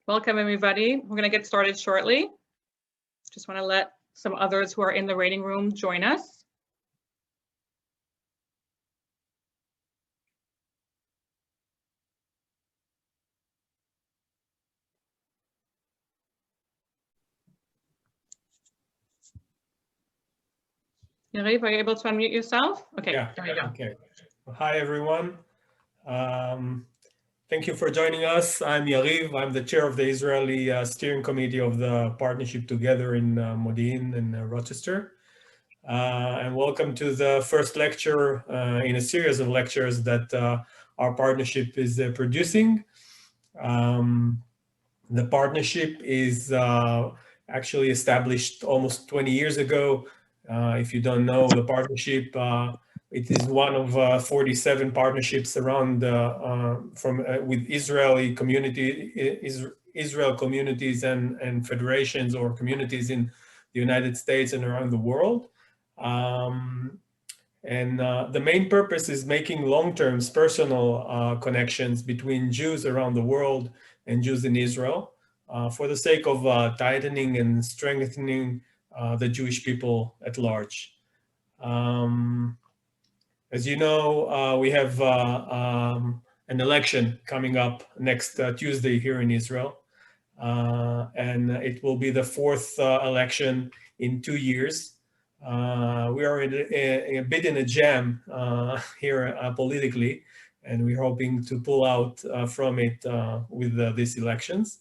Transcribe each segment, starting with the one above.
Welcome, everybody. We're going to get started shortly. Just want to let some others who are in the waiting room join us. Yariv, are you able to unmute yourself? Okay, yeah, there you go. Okay. Hi, everyone. Thank you for joining us. I'm Yariv. I'm the chair of the Israeli steering committee of the Partnership Together in Modi'in and Rochester. And welcome to the first lecture in a series of lectures that our partnership is producing. The partnership is actually established almost 20 years ago. If you don't know the partnership, it is one of 47 partnerships around with Israeli community, Israel communities and federations or communities in the United States and around the world. The main purpose is making long-term personal connections between Jews around the world and Jews in Israel for the sake of tightening and strengthening the Jewish people at large. As you know, we have an election coming up next Tuesday here in Israel. And it will be the fourth election in 2 years. We are a bit in a jam here politically, and we're hoping to pull out from it with these elections.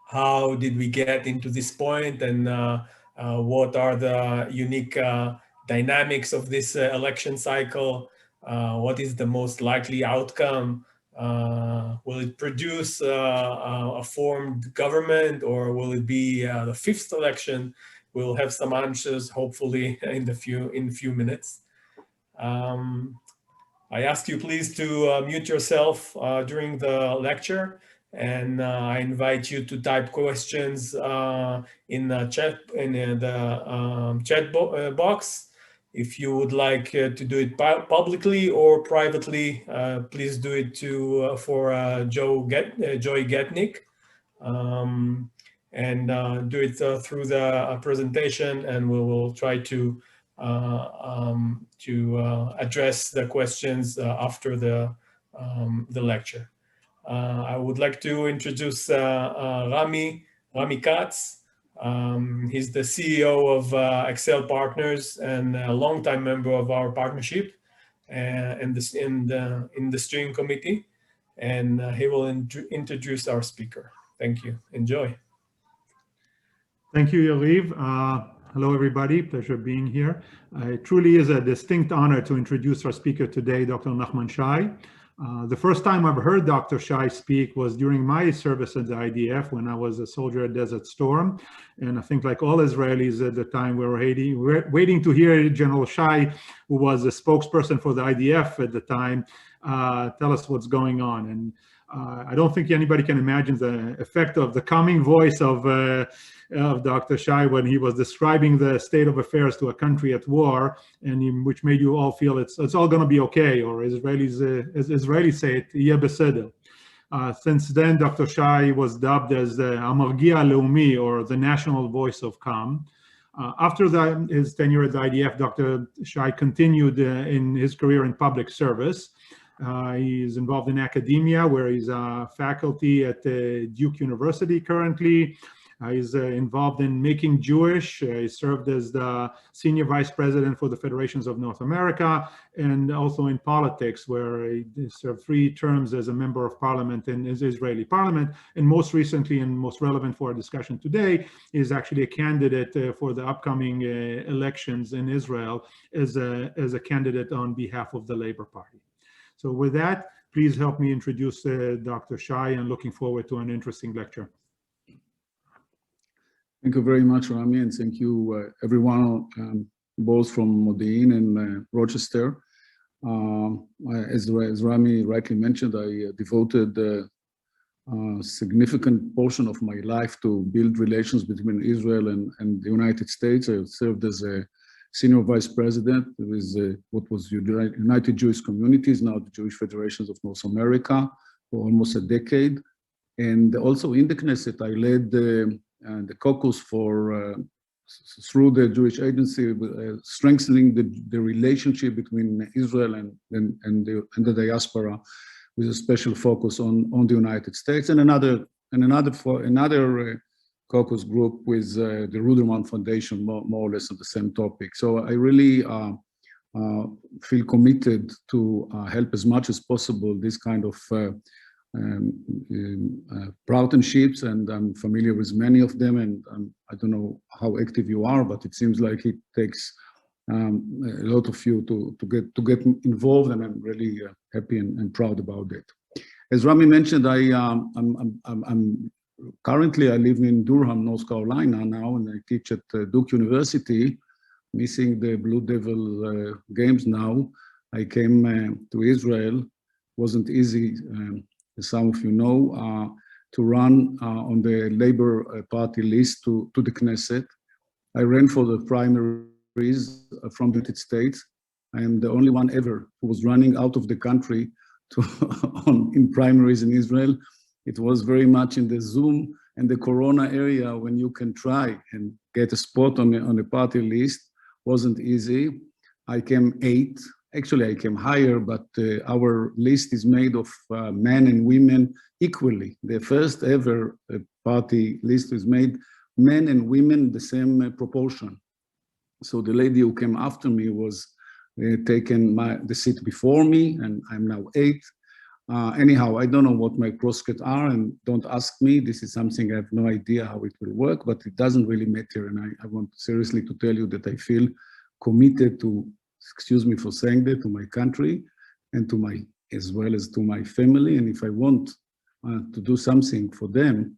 How did we get into this point, and what are the unique dynamics of this election cycle? What is the most likely outcome? Will it produce a formed government, or will it be the fifth election? We'll have some answers, hopefully, in a few minutes. I ask you please to mute yourself during the lecture, and I invite you to type questions in the chat box. If you would like to do it publicly or privately, please do it for Joy Getnick, and do it through the presentation, and we will try to address the questions after the lecture. I would like to introduce Rami Katz. He's the CEO of Excel Partners and a longtime member of our partnership in the steering committee. And he will introduce our speaker. Thank you. Enjoy. Thank you, Yariv. Hello, everybody. Pleasure being here. It truly is a distinct honor to introduce our speaker today, Dr. Nachman Shai. The first time I've heard Dr. Shai speak was during my service at the IDF when I was a soldier at Desert Storm. And I think like all Israelis at the time, we were waiting to hear General Shai, who was a spokesperson for the IDF at the time, tell us what's going on. And I don't think anybody can imagine the effect of the calming voice of Dr. Shai when he was describing the state of affairs to a country at war, and which made you all feel it's all going to be okay, or as Israelis say it, yeh beseder. Since then, Dr. Shai was dubbed as the Amargia Leumi, or the national voice of calm. After his tenure at the IDF, Dr. Shai continued in his career in public service. He's involved in academia, where he's a faculty at Duke University currently. He's involved in Making Jewish. He served as the senior vice president for the Federations of North America, and also in politics, where he served 3 terms as a member of parliament in his Israeli parliament. And most recently, and most relevant for our discussion today, is actually a candidate for the upcoming elections in Israel as a candidate on behalf of the Labor Party. So with that, please help me introduce Dr. Shai, and looking forward to an interesting lecture. Thank you very much, Rami, and thank you, everyone, both from Modi'in and Rochester. As Rami rightly mentioned, I devoted a significant portion of my life to build relations between Israel and the United States. I served as a senior vice president with what was United Jewish Communities, now the Jewish Federations of North America, for almost a decade. And also in the Knesset, I led the caucus for through the Jewish Agency, strengthening the relationship between Israel and the diaspora, with a special focus on the United States, and another caucus group with the Ruderman Foundation, more or less on the same topic. So I really feel committed to help as much as possible this kind of partnerships, and I'm familiar with many of them, and I don't know how active you are, but it seems like it takes a lot of you to get involved, and I'm really happy and proud about it. As Rami mentioned, I'm currently I live in Durham, North Carolina now, and I teach at Duke University, missing the Blue Devil games now. I came to Israel, wasn't easy, as some of you know, to run on the Labour Party list to the Knesset. I ran for the primaries from the United States. I am the only one ever who was running out of the country in primaries in Israel. It was very much in the Zoom and the Corona area when you can try and get a spot on a party list. Wasn't easy. I came 8th. Actually, I came higher, but our list is made of men and women equally. The first ever party list is made men and women the same proportion. So the lady who came after me was taken the seat before me, and I'm now 8th. Anyhow, I don't know what my prospects are, and don't ask me. This is something I have no idea how it will work, but it doesn't really matter. And I want seriously to tell you that I feel committed to, excuse me for saying that, to my country and to as well as to my family. And if I want to do something for them,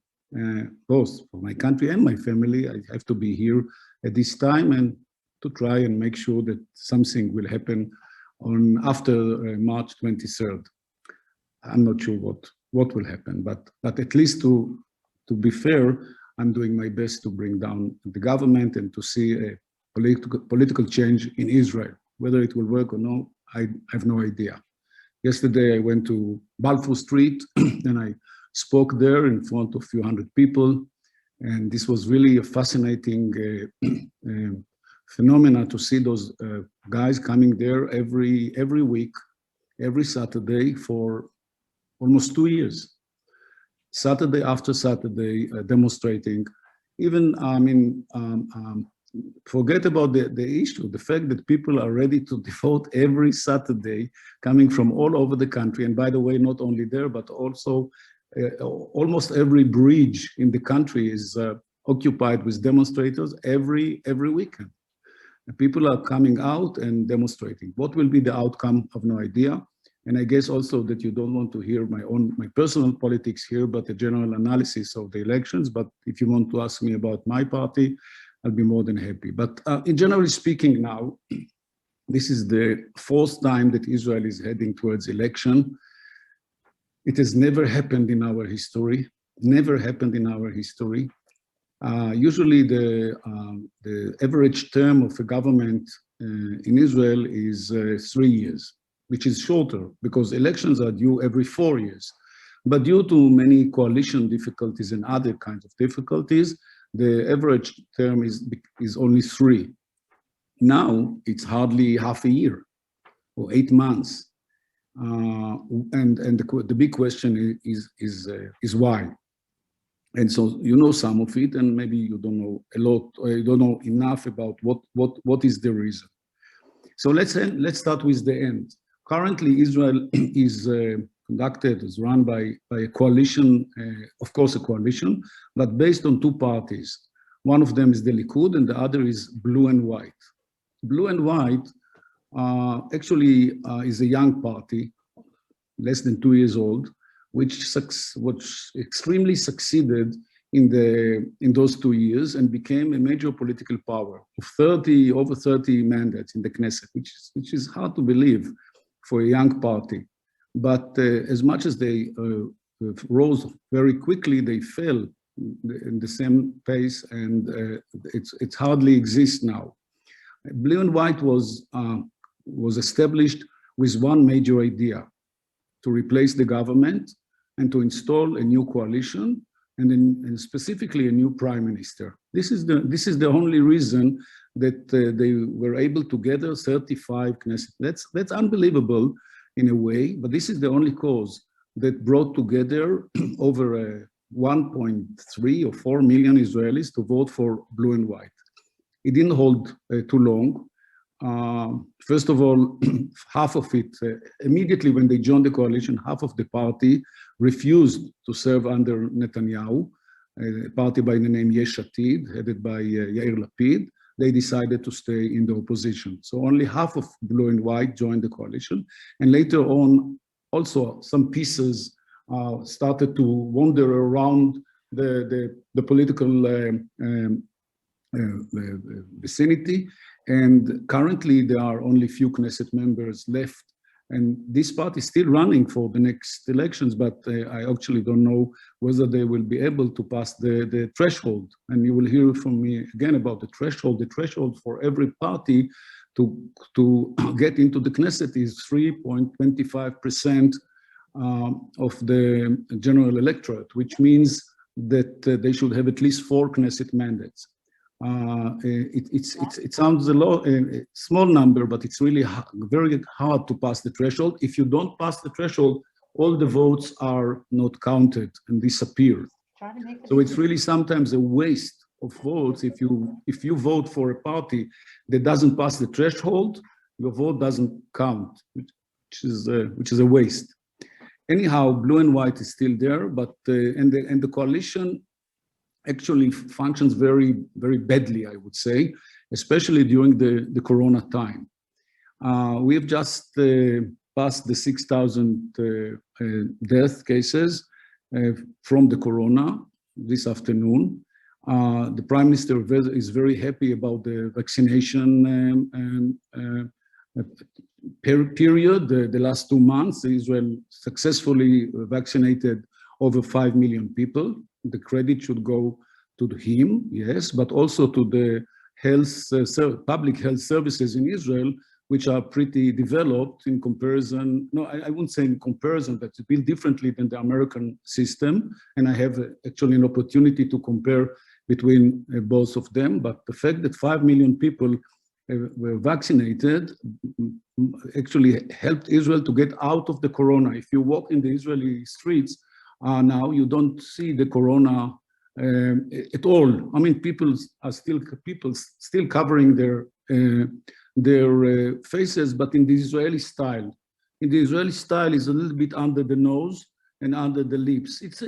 both for my country and my family, I have to be here at this time and to try and make sure that something will happen after March 23rd. I'm not sure what will happen, but at least to be fair, I'm doing my best to bring down the government and to see a political change in Israel. Whether it will work or not, I have no idea. Yesterday, I went to Balfour Street and I spoke there in front of a few hundred people. And this was really a fascinating phenomena to see those guys coming there every week, every Saturday for almost 2 years. Saturday after Saturday, demonstrating. Even, I mean, forget about the issue, the fact that people are ready to devote every Saturday, coming from all over the country. And by the way, not only there, but also almost every bridge in the country is occupied with demonstrators every weekend. And people are coming out and demonstrating. What will be the outcome? I have no idea. And I guess also that you don't want to hear my personal politics here, but a general analysis of the elections. But if you want to ask me about my party, I'll be more than happy. But in generally speaking now, this is the 4th time that Israel is heading towards election. It has never happened in our history, never happened in our history. Usually the average term of a government in Israel is 3 years, which is shorter because elections are due every 4 years. But due to many coalition difficulties and other kinds of difficulties, the average term is only 3. Now it's hardly half a year or 8 months. And the big question is why. And so you know some of it, and maybe you don't know a lot, or you don't know enough about what is the reason. So let's start with the end. Currently, Israel is run by a coalition, of course a coalition, but based on 2 parties. One of them is the Likud, and the other is Blue and White. Blue and White actually is a young party, less than 2 years old, which extremely succeeded in those 2 years and became a major political power of over 30 mandates in the Knesset, which is hard to believe for a young party. But as much as they rose very quickly, they fell in the same pace, and it hardly exists now. Blue and White was established with one major idea: to replace the government and to install a new coalition, and specifically a new prime minister. This is the only reason that they were able to gather 35 Knesset. That's unbelievable in a way, but this is the only cause that brought together over 1.3 or 4 million Israelis to vote for blue and white. It didn't hold too long. First of all, half of it, immediately when they joined the coalition, half of the party refused to serve under Netanyahu, a party by the name Yesh Atid, headed by Yair Lapid. They decided to stay in the opposition. So only half of blue and white joined the coalition. And later on, also some pieces started to wander around the political vicinity. And currently there are only few Knesset members left. And this party is still running for the next elections, but I actually don't know whether they will be able to pass the threshold. And you will hear from me again about the threshold. The threshold for every party to get into the Knesset is 3.25% of the general electorate, which means that they should have at least 4 Knesset mandates. It sounds a small number, but it's really very hard to pass the threshold. If you don't pass the threshold, all the votes are not counted and disappear. So it's really sometimes a waste of votes. If you vote for a party that doesn't pass the threshold, your vote doesn't count, which is a waste. Anyhow, blue and white is still there, but and the coalition actually functions very, very badly, I would say, especially during the Corona time. We have just passed the 6,000 death cases from the Corona this afternoon. The Prime Minister is very happy about the vaccination period. The last 2 months, Israel successfully vaccinated over 5 million people. The credit should go to him, yes, but also to the public health services in Israel, which are pretty developed in comparison. No, I wouldn't say in comparison, but it's built differently than the American system. And I have actually an opportunity to compare between both of them. But the fact that 5 million people were vaccinated actually helped Israel to get out of the Corona. If you walk in the Israeli streets, now you don't see the Corona at all. I mean, people still covering their faces, but in the Israeli style. In the Israeli style is a little bit under the nose and under the lips. It's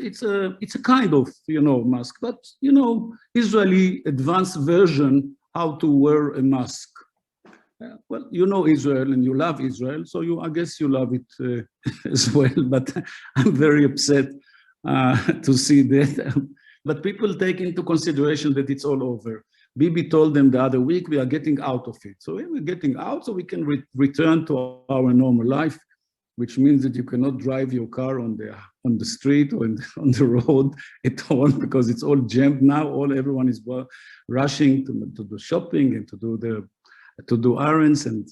a kind of mask, but Israeli advanced version how to wear a mask. Well, you know Israel and you love Israel, so I guess you love it as well. But I'm very upset to see that. But people take into consideration that it's all over. Bibi told them the other week, we are getting out of it. So we're getting out so we can return to our normal life, which means that you cannot drive your car on the street or on the road at all, because it's all jammed now. Everyone is rushing to do shopping and to do errands. And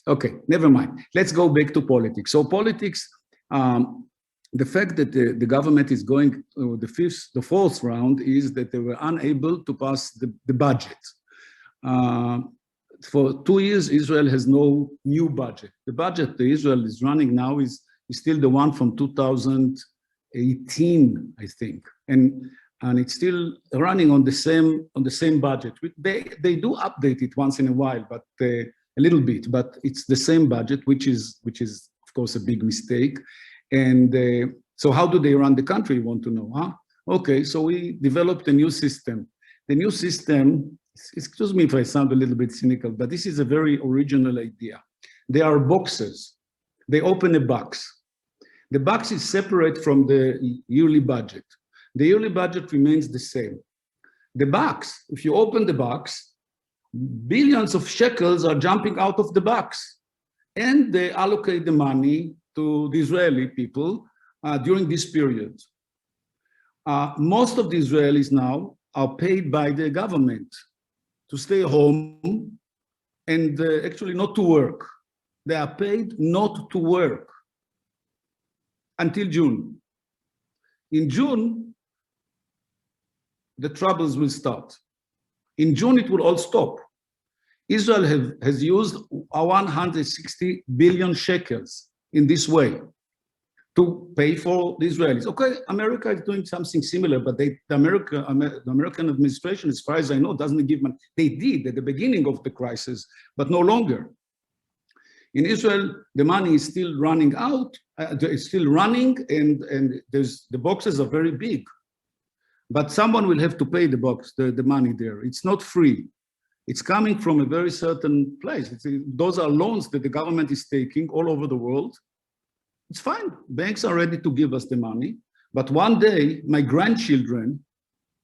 okay, never mind. Let's go back to politics. So politics, the fact that the government is going to the fourth round is that they were unable to pass the budget. For 2 years, Israel has no new budget. The budget that Israel is running now is still the one from 2018, I think, and it's still running on the same budget. They do update it once in a while, but a little bit. But it's the same budget, which is of course a big mistake. And so how do they run the country? You want to know, huh? Okay, so we developed a new system. The new system, excuse me if I sound a little bit cynical, but this is a very original idea. There are boxes. They open a box. The box is separate from the yearly budget. The yearly budget remains the same. The box, if you open the box, billions of shekels are jumping out of the box, and they allocate the money to the Israeli people during this period. Most of the Israelis now are paid by the government to stay home and actually not to work. They are paid not to work until June. In June, the troubles will start. In June, it will all stop. Israel has used 160 billion shekels in this way to pay for the Israelis. Okay, America is doing something similar, but the American administration, as far as I know, doesn't give money. They did at the beginning of the crisis, but no longer. In Israel, the money is still running out, it's still running, and the boxes are very big. But someone will have to pay the money there. It's not free. It's coming from a very certain place. Those are loans that the government is taking all over the world. It's fine. Banks are ready to give us the money. But one day, my grandchildren,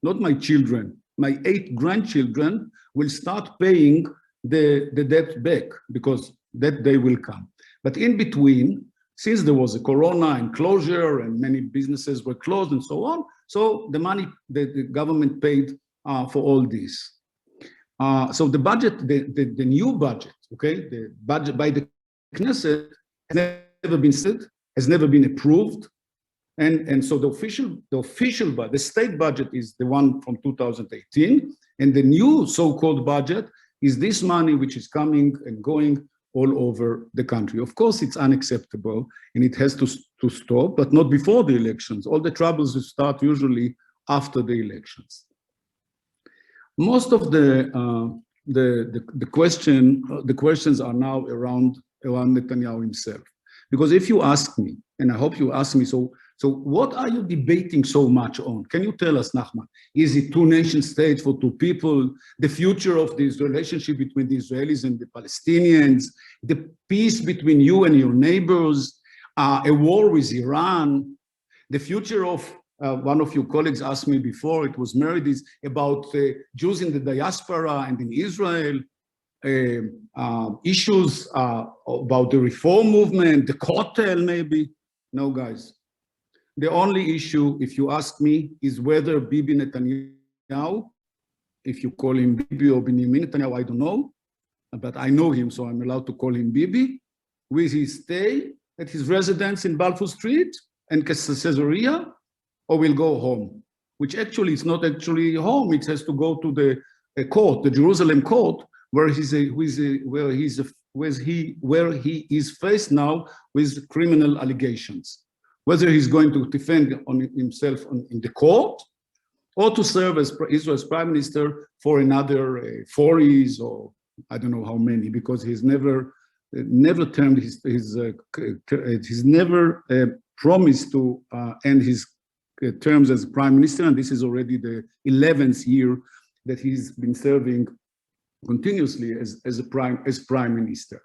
not my children, my 8 grandchildren will start paying the debt back, because that day will come. But in between, since there was a corona and closure and many businesses were closed and so on, so the money that the government paid for all this. So the budget, the new budget, okay, the budget by the Knesset has never been set, has never been approved, and so the official, the state budget is the one from 2018, and the new so-called budget is this money which is coming and going all over the country. Of course, it's unacceptable and it has to stop, but not before the elections. All the troubles will start usually after the elections. Most of the questions are now around Netanyahu himself. Because if you ask me, and I hope you ask me, so what are you debating so much on? Can you tell us, Nachman? Is it 2 nation states for 2 people, the future of this relationship between the Israelis and the Palestinians, the peace between you and your neighbors, a war with Iran, the future of, one of your colleagues asked me before, it was married, is about Jews in the diaspora and in Israel, issues about the reform movement, the cartel maybe. No, guys. The only issue, if you ask me, is whether Bibi Netanyahu, if you call him Bibi or Benjamin Netanyahu, I don't know, but I know him, so I'm allowed to call him Bibi, will he stay at his residence in Balfour Street and Caesarea, or will go home? Which actually is not actually home, it has to go to the court, the Jerusalem court, where he is faced now with criminal allegations. Whether he's going to defend on himself in the court, or to serve as Israel's prime minister for another 4 years, or I don't know how many, because he's never termed he's never promised to end his terms as prime minister, and this is already the 11th year that he's been serving continuously as prime minister.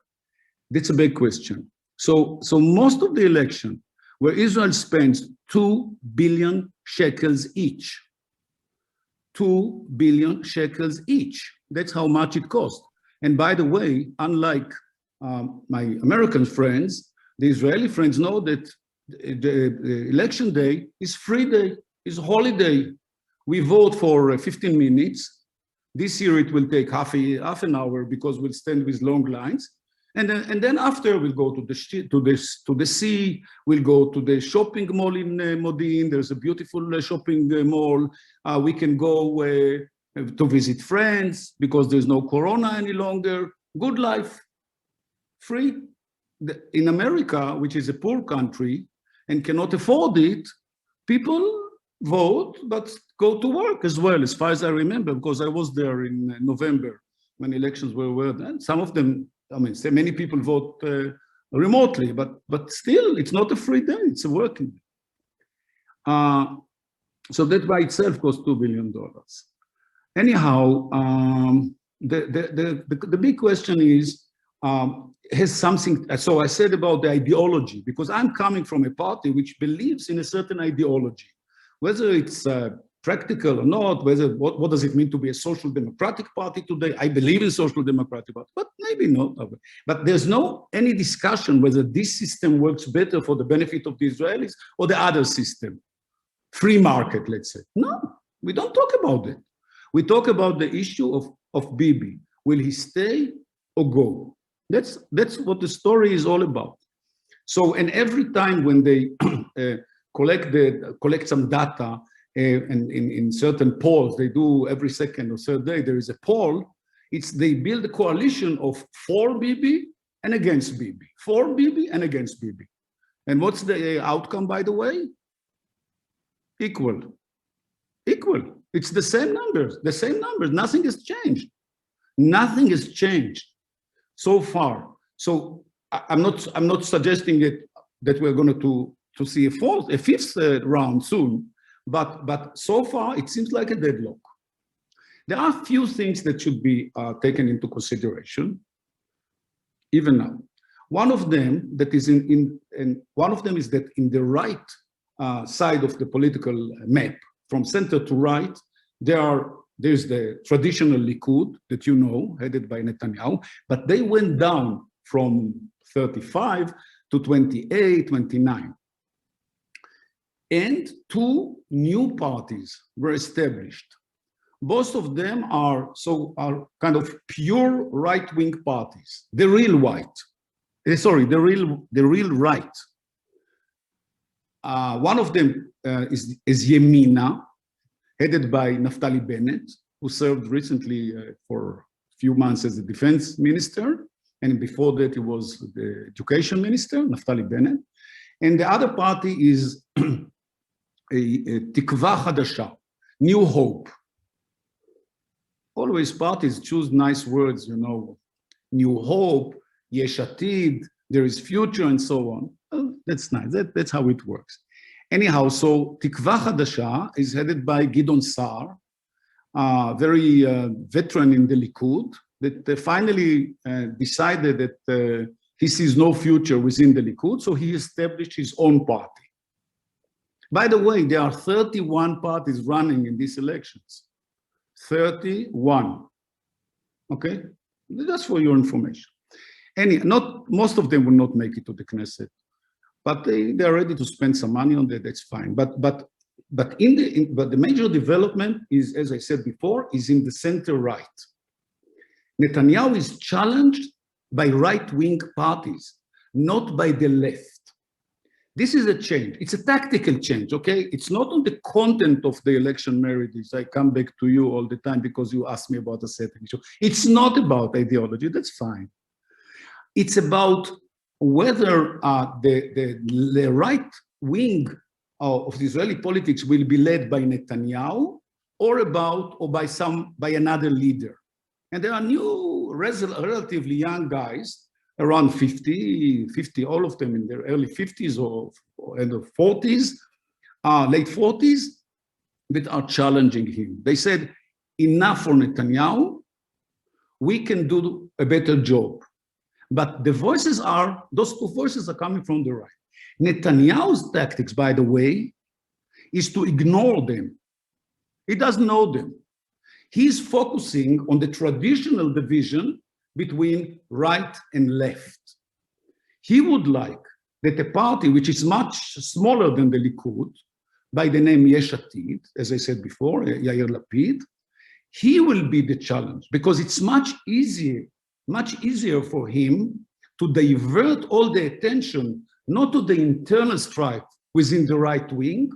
That's a big question. So most of the election, where Israel spends 2 billion shekels each. 2 billion shekels each. That's how much it cost. And by the way, unlike my American friends, the Israeli friends know that the election day is free day, is holiday. We vote for 15 minutes. This year it will take half an hour because we'll stand with long lines. And then after we'll go to the sea, we'll go to the shopping mall in Modi'in. There's a beautiful shopping mall. We can go to visit friends because there's no corona any longer. Good life, free. In America, which is a poor country and cannot afford it, people vote but go to work as well, as far as I remember, because I was there in November when elections were and some of them, I mean, so many people vote remotely, but still, it's not a free day, it's a working day. So that by itself costs $2 billion. Anyhow, the big question is, has something, so I said about the ideology, because I'm coming from a party which believes in a certain ideology, whether it's practical or not, whether what does it mean to be a social democratic party today? I believe in social democratic party, but maybe not. But there's no any discussion whether this system works better for the benefit of the Israelis or the other system, free market, let's say. No, we don't talk about it. We talk about the issue of Bibi. Will he stay or go? That's what the story is all about. So, and every time when they collect some data, and in certain polls they do every second or third day there is a poll. They build a coalition of for Bibi and against Bibi, for Bibi and against Bibi. And what's the outcome, by the way? Equal. It's the same numbers. Nothing has changed. Nothing has changed so far. So I'm not suggesting that we're going to see a fifth round soon, but so far it seems like a deadlock. There are a few things that should be taken into consideration, even now. One of them that is one of them is that in the right side of the political map, from center to right, there's the traditional Likud that you know, headed by Netanyahu, but they went down from 35 to 28, 29. And two new parties were established. Both of them are kind of pure right-wing parties, the real right. One of them is Yemina, headed by Naftali Bennett, who served recently for a few months as the defense minister, and before that he was the education minister, Naftali Bennett. And the other party is a Tikva Hadasha, New Hope. Always parties choose nice words, you know, New Hope, Yesh Atid, there is future, and so on. Well, that's nice. That's how it works. Anyhow, so Tikva Hadasha is headed by Gideon Sa'ar, very veteran in the Likud, that finally decided that he sees no future within the Likud, so he established his own party. By the way, there are 31 parties running in these elections. 31. Okay? That's for your information. Most of them will not make it to the Knesset, but they are ready to spend some money on that. That's fine. But the major development is, as I said before, is in the center right. Netanyahu is challenged by right-wing parties, not by the left. This is a change. It's a tactical change, okay? It's not on the content of the election merits. I come back to you all the time because you ask me about a certain issue. It's not about ideology. That's fine. It's about whether the right wing of the Israeli politics will be led by Netanyahu or by another leader. And there are new, relatively young guys, around 50, all of them in their early 50s or end of 40s, late 40s, that are challenging him. They said, enough for Netanyahu, we can do a better job. But those two voices are coming from the right. Netanyahu's tactics, by the way, is to ignore them. He doesn't know them. He's focusing on the traditional division between right and left. He would like that a party which is much smaller than the Likud, by the name Yesh Atid, as I said before, Yair Lapid, he will be the challenge because it's much easier for him to divert all the attention, not to the internal strife within the right wing,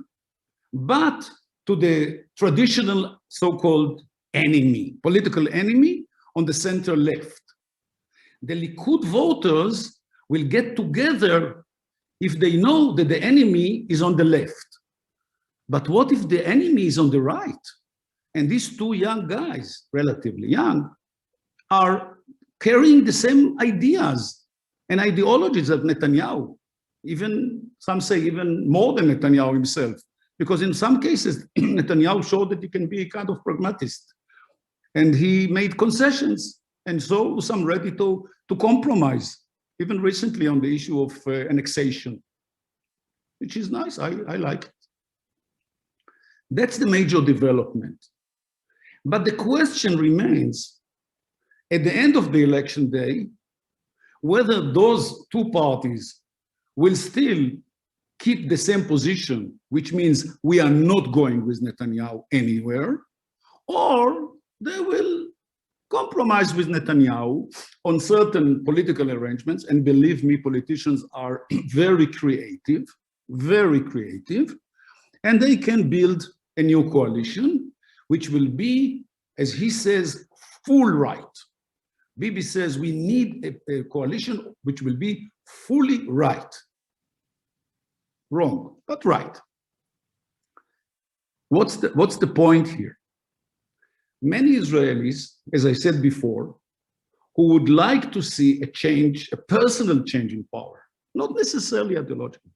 but to the traditional so-called enemy, political enemy on the center left. The Likud voters will get together if they know that the enemy is on the left. But what if the enemy is on the right? And these two young guys, relatively young, are carrying the same ideas and ideologies of Netanyahu. Some say even more than Netanyahu himself, because in some cases, Netanyahu showed that he can be a kind of pragmatist. And he made concessions. And so some ready to compromise, even recently on the issue of annexation, which is nice. I like it. That's the major development. But the question remains, at the end of the election day, whether those two parties will still keep the same position, which means we are not going with Netanyahu anywhere, or they will compromise with Netanyahu on certain political arrangements. And believe me, politicians are very creative, very creative, and they can build a new coalition, which will be, as he says, full right. Bibi says we need a coalition which will be fully right. Wrong, but right. What's the point here? Many Israelis, as I said before, who would like to see a change, a personal change in power, not necessarily ideological,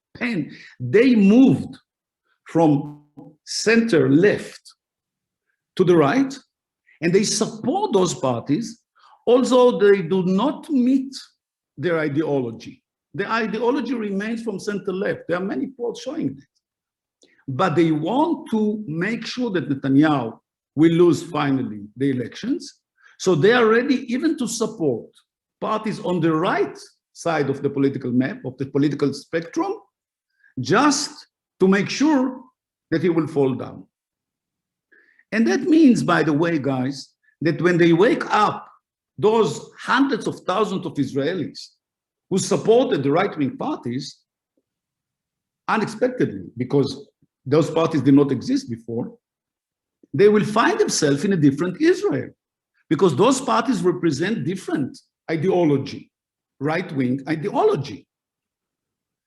they moved from center left to the right, and they support those parties, although they do not meet their ideology. The ideology remains from center left. There are many polls showing that. But they want to make sure that Netanyahu will lose finally the elections. So they are ready even to support parties on the right side of the political map, of the political spectrum, just to make sure that he will fall down. And that means, by the way, guys, that when they wake up, those hundreds of thousands of Israelis who supported the right-wing parties, unexpectedly, because those parties did not exist before, they will find themselves in a different Israel, because those parties represent different ideology, right-wing ideology.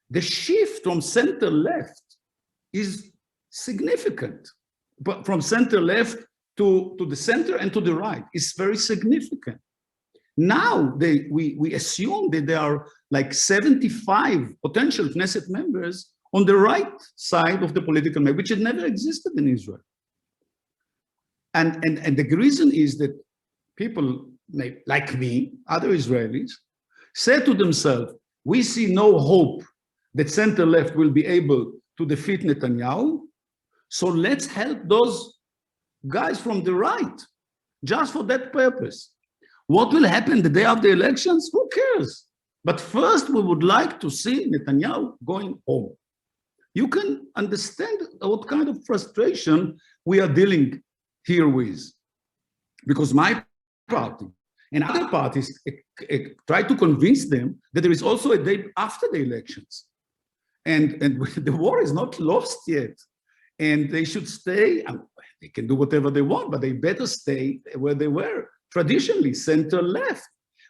The shift from center-left is significant, but from center-left to the center and to the right is very significant. Now we assume that there are like 75 potential Knesset members on the right side of the political map, which had never existed in Israel. And the reason is that people like me, other Israelis, say to themselves, we see no hope that center-left will be able to defeat Netanyahu, so let's help those guys from the right, just for that purpose. What will happen the day of the elections? Who cares? But first, we would like to see Netanyahu going home. You can understand what kind of frustration we are dealing here with. Because my party and other parties try to convince them that there is also a day after the elections. And the war is not lost yet. And they should stay, they can do whatever they want, but they better stay where they were, traditionally, center-left.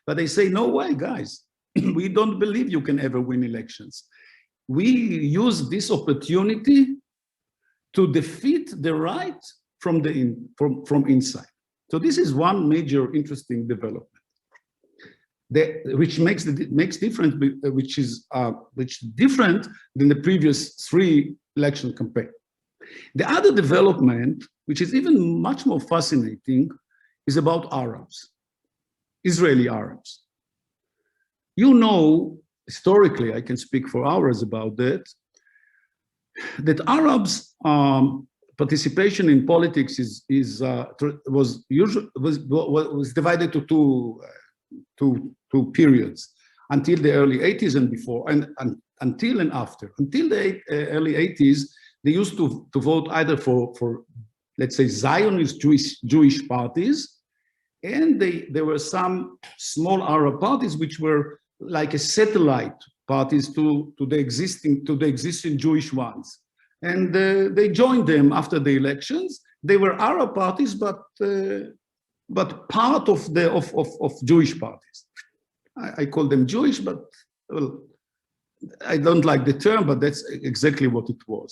But they say, no way, guys, we don't believe you can ever win elections. We use this opportunity to defeat the right from inside. So this is one major interesting development, which makes different, which is different than the previous 3 election campaign. The other development, which is even much more fascinating, is about Arabs, Israeli Arabs. You know, historically, I can speak for hours about that Arabs participation in politics was divided to two periods, until the early 80s and before, and until and after. Until the early 80s, they used to vote either for let's say Zionist Jewish parties, and there were some small Arab parties which were like a satellite parties to the existing Jewish ones, and they joined them after the elections. They were Arab parties, but part of Jewish parties. I call them Jewish, but well, I don't like the term, but that's exactly what it was.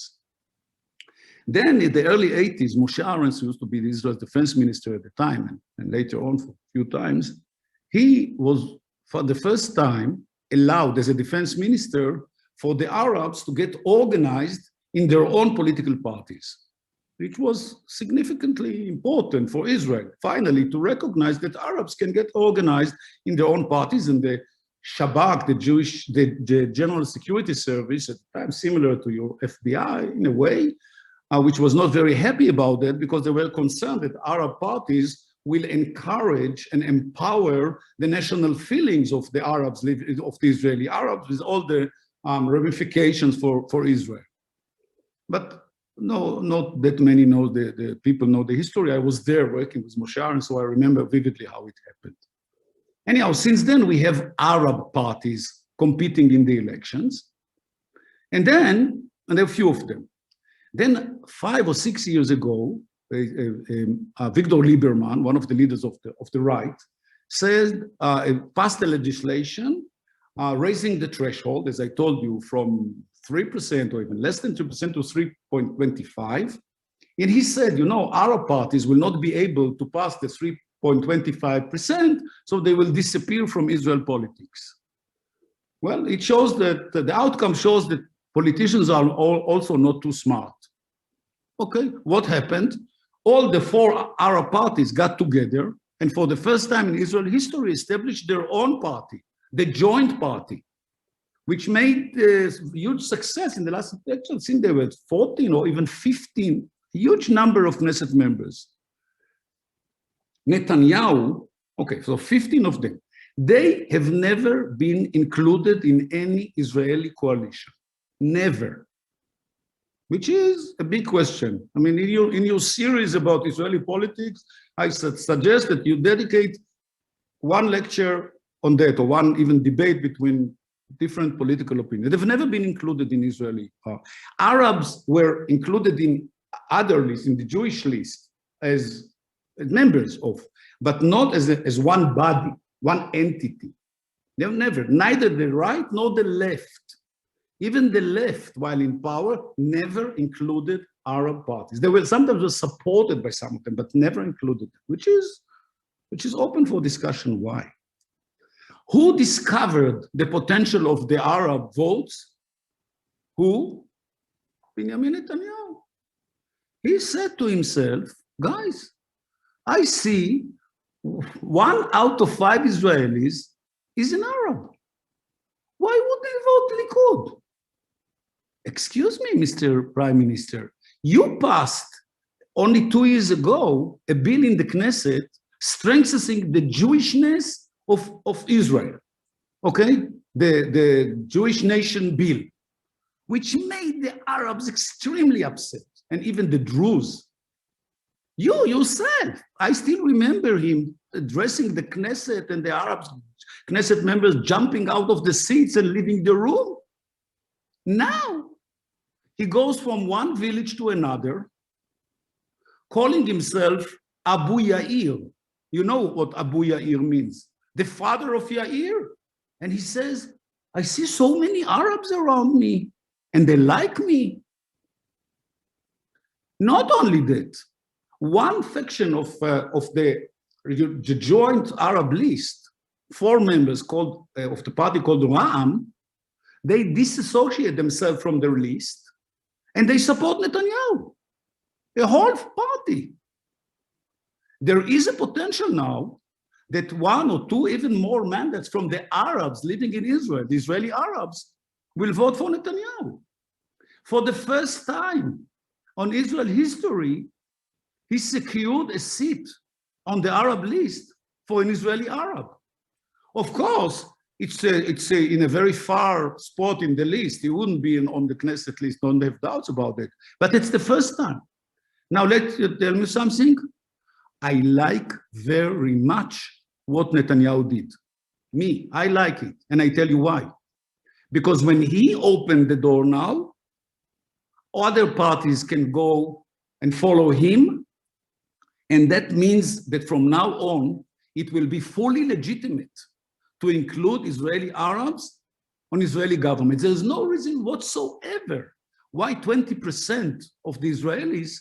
Then in the early 80s, Moshe Arens, who used to be Israel's defense minister at the time, and later on for a few times, he was for the first time allowed as a defense minister for the Arabs to get organized in their own political parties, which was significantly important for Israel, finally, to recognize that Arabs can get organized in their own parties. And the Shabak, the General Security Service, at the time similar to your FBI in a way, which was not very happy about that, because they were concerned that Arab parties will encourage and empower the national feelings of the Arabs, of the Israeli Arabs, with all the ramifications for Israel. But no, not that many know the people know the history. I was there working with Moshe Arens, so I remember vividly how it happened. Anyhow, since then we have Arab parties competing in the elections. And then And there are a few of them. Then 5 or 6 years ago, Victor Lieberman, one of the leaders of the right, said, passed the legislation raising the threshold, as I told you, from 3% or even less than 2% to 3.25. And he said, you know, Arab parties will not be able to pass the 3.25%, so they will disappear from Israel politics. Well, it shows that the outcome shows that politicians are also not too smart. Okay, what happened? All the 4 Arab parties got together and for the first time in Israel history established their own party, the Joint Party, which made a huge success in the last election. Since there were 14 or even 15, huge number of Knesset members. Netanyahu, okay, so 15 of them, they have never been included in any Israeli coalition, never, which is a big question. I mean, in your series about Israeli politics, I suggest that you dedicate one lecture on that, or one even debate between different political opinions. They've never been included in Israeli. Arabs were included in other lists, in the Jewish list, as members of, but not as one body, one entity. They've never, neither the right nor the left. Even the left, while in power, never included Arab parties. They were sometimes supported by some of them, but never included, which is open for discussion. Why? Who discovered the potential of the Arab votes? Who? Benjamin Netanyahu. He said to himself, guys, I see 1 out of 5 Israelis is an Arab. Why would they vote Likud? Excuse me, Mr. Prime Minister, you passed only 2 years ago a bill in the Knesset strengthening the Jewishness of Israel, okay? The Jewish nation bill, which made the Arabs extremely upset, and even the Druze. You yourself, I still remember him addressing the Knesset and the Arab Knesset members jumping out of the seats and leaving the room. Now, he goes from one village to another, calling himself Abu Yair. You know what Abu Yair means, the father of Yair. And he says, I see so many Arabs around me, and they like me. Not only that, one faction of the joint Arab list, 4 members of the party called Ra'am, they disassociate themselves from their list, and they support Netanyahu, the whole party. There is a potential now that 1 or 2, even more mandates from the Arabs living in Israel, the Israeli Arabs, will vote for Netanyahu. For the first time on Israel history, he secured a seat on the Arab list for an Israeli Arab. Of course, it's in a very far spot in the list. He wouldn't be on the Knesset list, don't have doubts about it. But it's the first time. Now, let you tell me something. I like very much what Netanyahu did. Me, I like it. And I tell you why. Because when he opened the door now, other parties can go and follow him. And that means that from now on, it will be fully legitimate to include Israeli Arabs on Israeli government. There is no reason whatsoever why 20% of the Israelis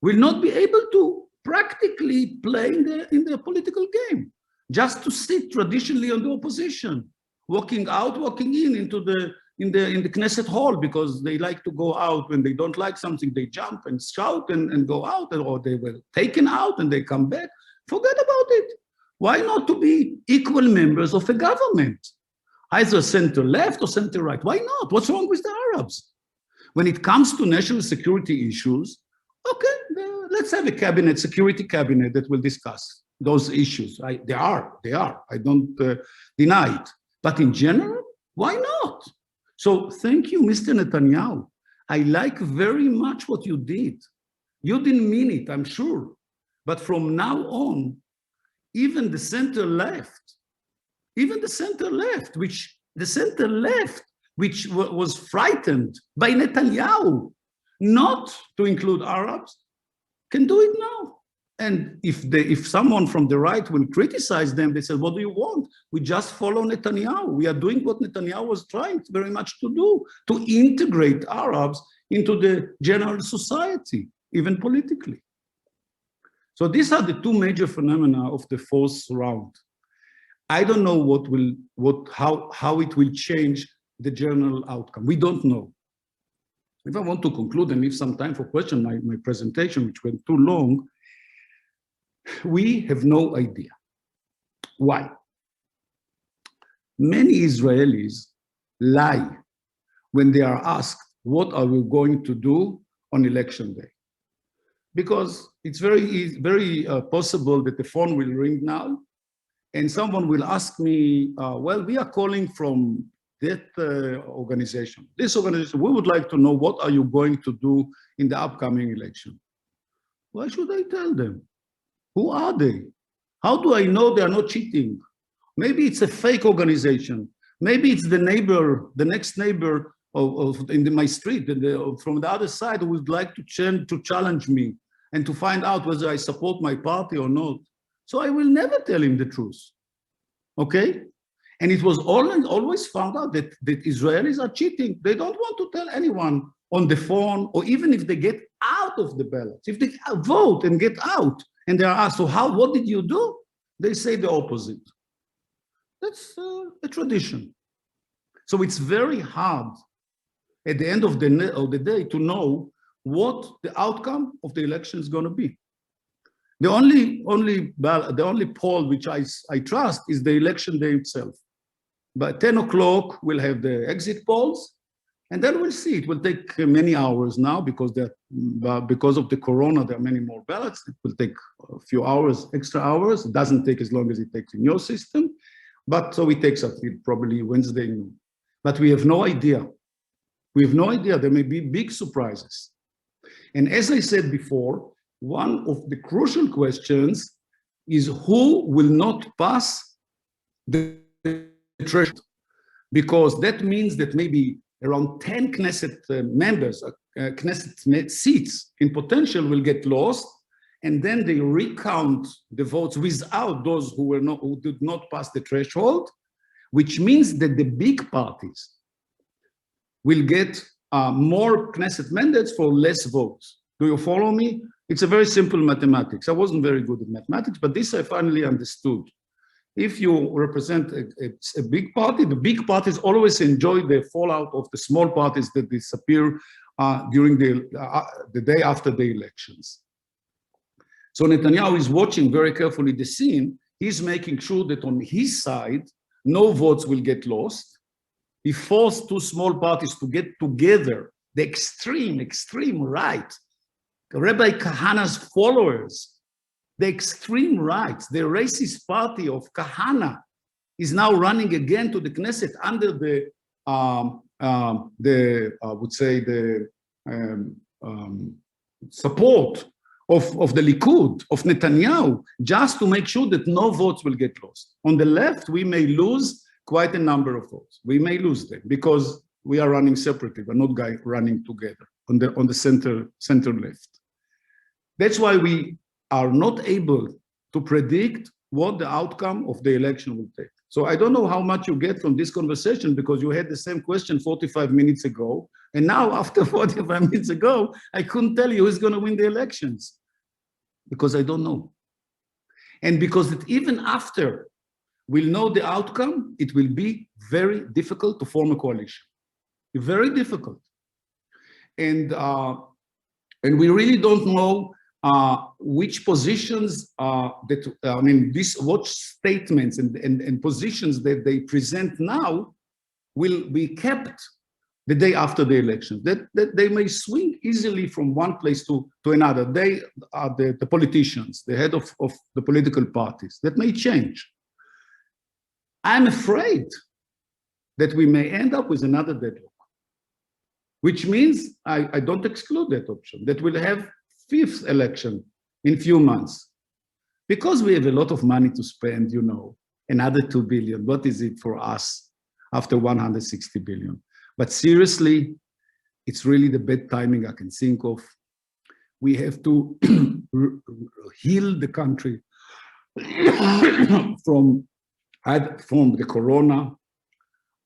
will not be able to practically play in the political game, just to sit traditionally on the opposition, walking out, walking into the Knesset hall, because they like to go out when they don't like something, they jump and shout and go out, or they were taken out and they come back. Forget about it. Why not to be equal members of a government, either center left or center right? Why not? What's wrong with the Arabs? When it comes to national security issues, okay, let's have a cabinet, security cabinet that will discuss those issues. They are. I don't deny it. But in general, why not? So thank you, Mr. Netanyahu. I like very much what you did. You didn't mean it, I'm sure. But from now on, even the center left, which the center left which was frightened by Netanyahu not to include Arabs, can do it now. And if someone from the right will criticize them, they say, what do you want? We just follow Netanyahu. We are doing what Netanyahu was trying very much to do, to integrate Arabs into the general society, even politically. So these are the two major phenomena of the fourth round. I don't know how it will change the general outcome. We don't know. If I want to conclude and leave some time for question, my presentation, which went too long, we have no idea. Why? Many Israelis lie when they are asked, what are we going to do on election day? Because it's very possible that the phone will ring now and someone will ask me, well, we are calling from that organization. This organization, we would like to know what are you going to do in the upcoming election? Why should I tell them? Who are they? How do I know they are not cheating? Maybe it's a fake organization. Maybe it's the neighbor, the next neighbor in my street, from the other side who would like to challenge me and to find out whether I support my party or not. So I will never tell him the truth, okay? And it was always found out that Israelis are cheating. They don't want to tell anyone on the phone, or even if they get out of the ballot, if they vote and get out, and they are asked, so what did you do? They say the opposite. That's a tradition. So it's very hard at the end of the day to know what the outcome of the election is going to be. The only poll which I trust is the election day itself. By 10 o'clock, we'll have the exit polls, and then we'll see. It will take many hours now because of the corona, there are many more ballots. It will take a few hours, extra hours. It doesn't take as long as it takes in your system, but so it takes until probably Wednesday noon. But we have no idea. We have no idea. There may be big surprises. And as I said before, one of the crucial questions is who will not pass the threshold, because that means that maybe around 10 Knesset members, Knesset seats in potential will get lost, and then they recount the votes without those who did not pass the threshold, which means that the big parties will get more Knesset mandates for less votes. Do you follow me? It's a very simple mathematics. I wasn't very good at mathematics, but this I finally understood. If you represent a big party, the big parties always enjoy the fallout of the small parties that disappear during the day after the elections. So Netanyahu is watching very carefully the scene. He's making sure that on his side, no votes will get lost. He forced two small parties to get together, the extreme right, Rabbi Kahana's followers, the extreme right, the racist party of Kahana is now running again to the Knesset under the support of the Likud, of Netanyahu, just to make sure that no votes will get lost. On the left, we may lose quite a number of votes. We may lose them because we are running separately. We're not running together on the center left. That's why we are not able to predict what the outcome of the election will take. So I don't know how much you get from this conversation, because you had the same question 45 minutes ago. And now after 45 minutes ago, I couldn't tell you who's going to win the elections because I don't know. And because even after we'll know the outcome, it will be very difficult to form a coalition. Very difficult. And we really don't know which positions what statements and positions that they present now will be kept the day after the election. That they may swing easily from one place to another. They are the politicians, the head of the political parties. That may change. I'm afraid that we may end up with another deadlock, which means I don't exclude that option, that we'll have fifth election in few months. Because we have a lot of money to spend, you know, another 2 billion, what is it for us after 160 billion? But seriously, it's really the bad timing I can think of. We have to heal the country from the corona,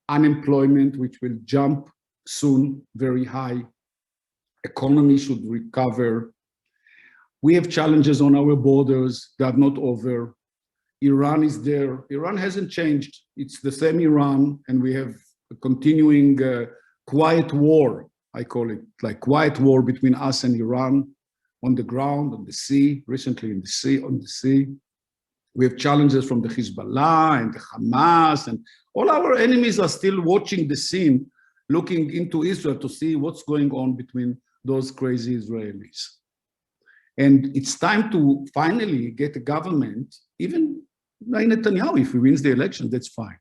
unemployment, which will jump soon, very high. Economy should recover. We have challenges on our borders that are not over. Iran is there. Iran hasn't changed. It's the same Iran, and we have a continuing quiet war, I call it, like quiet war between us and Iran on the ground, on the sea, recently in the sea, on the sea. We have challenges from the Hezbollah and the Hamas, and all our enemies are still watching the scene, looking into Israel to see what's going on between those crazy Israelis. And it's time to finally get a government, even like Netanyahu, if he wins the election, that's fine.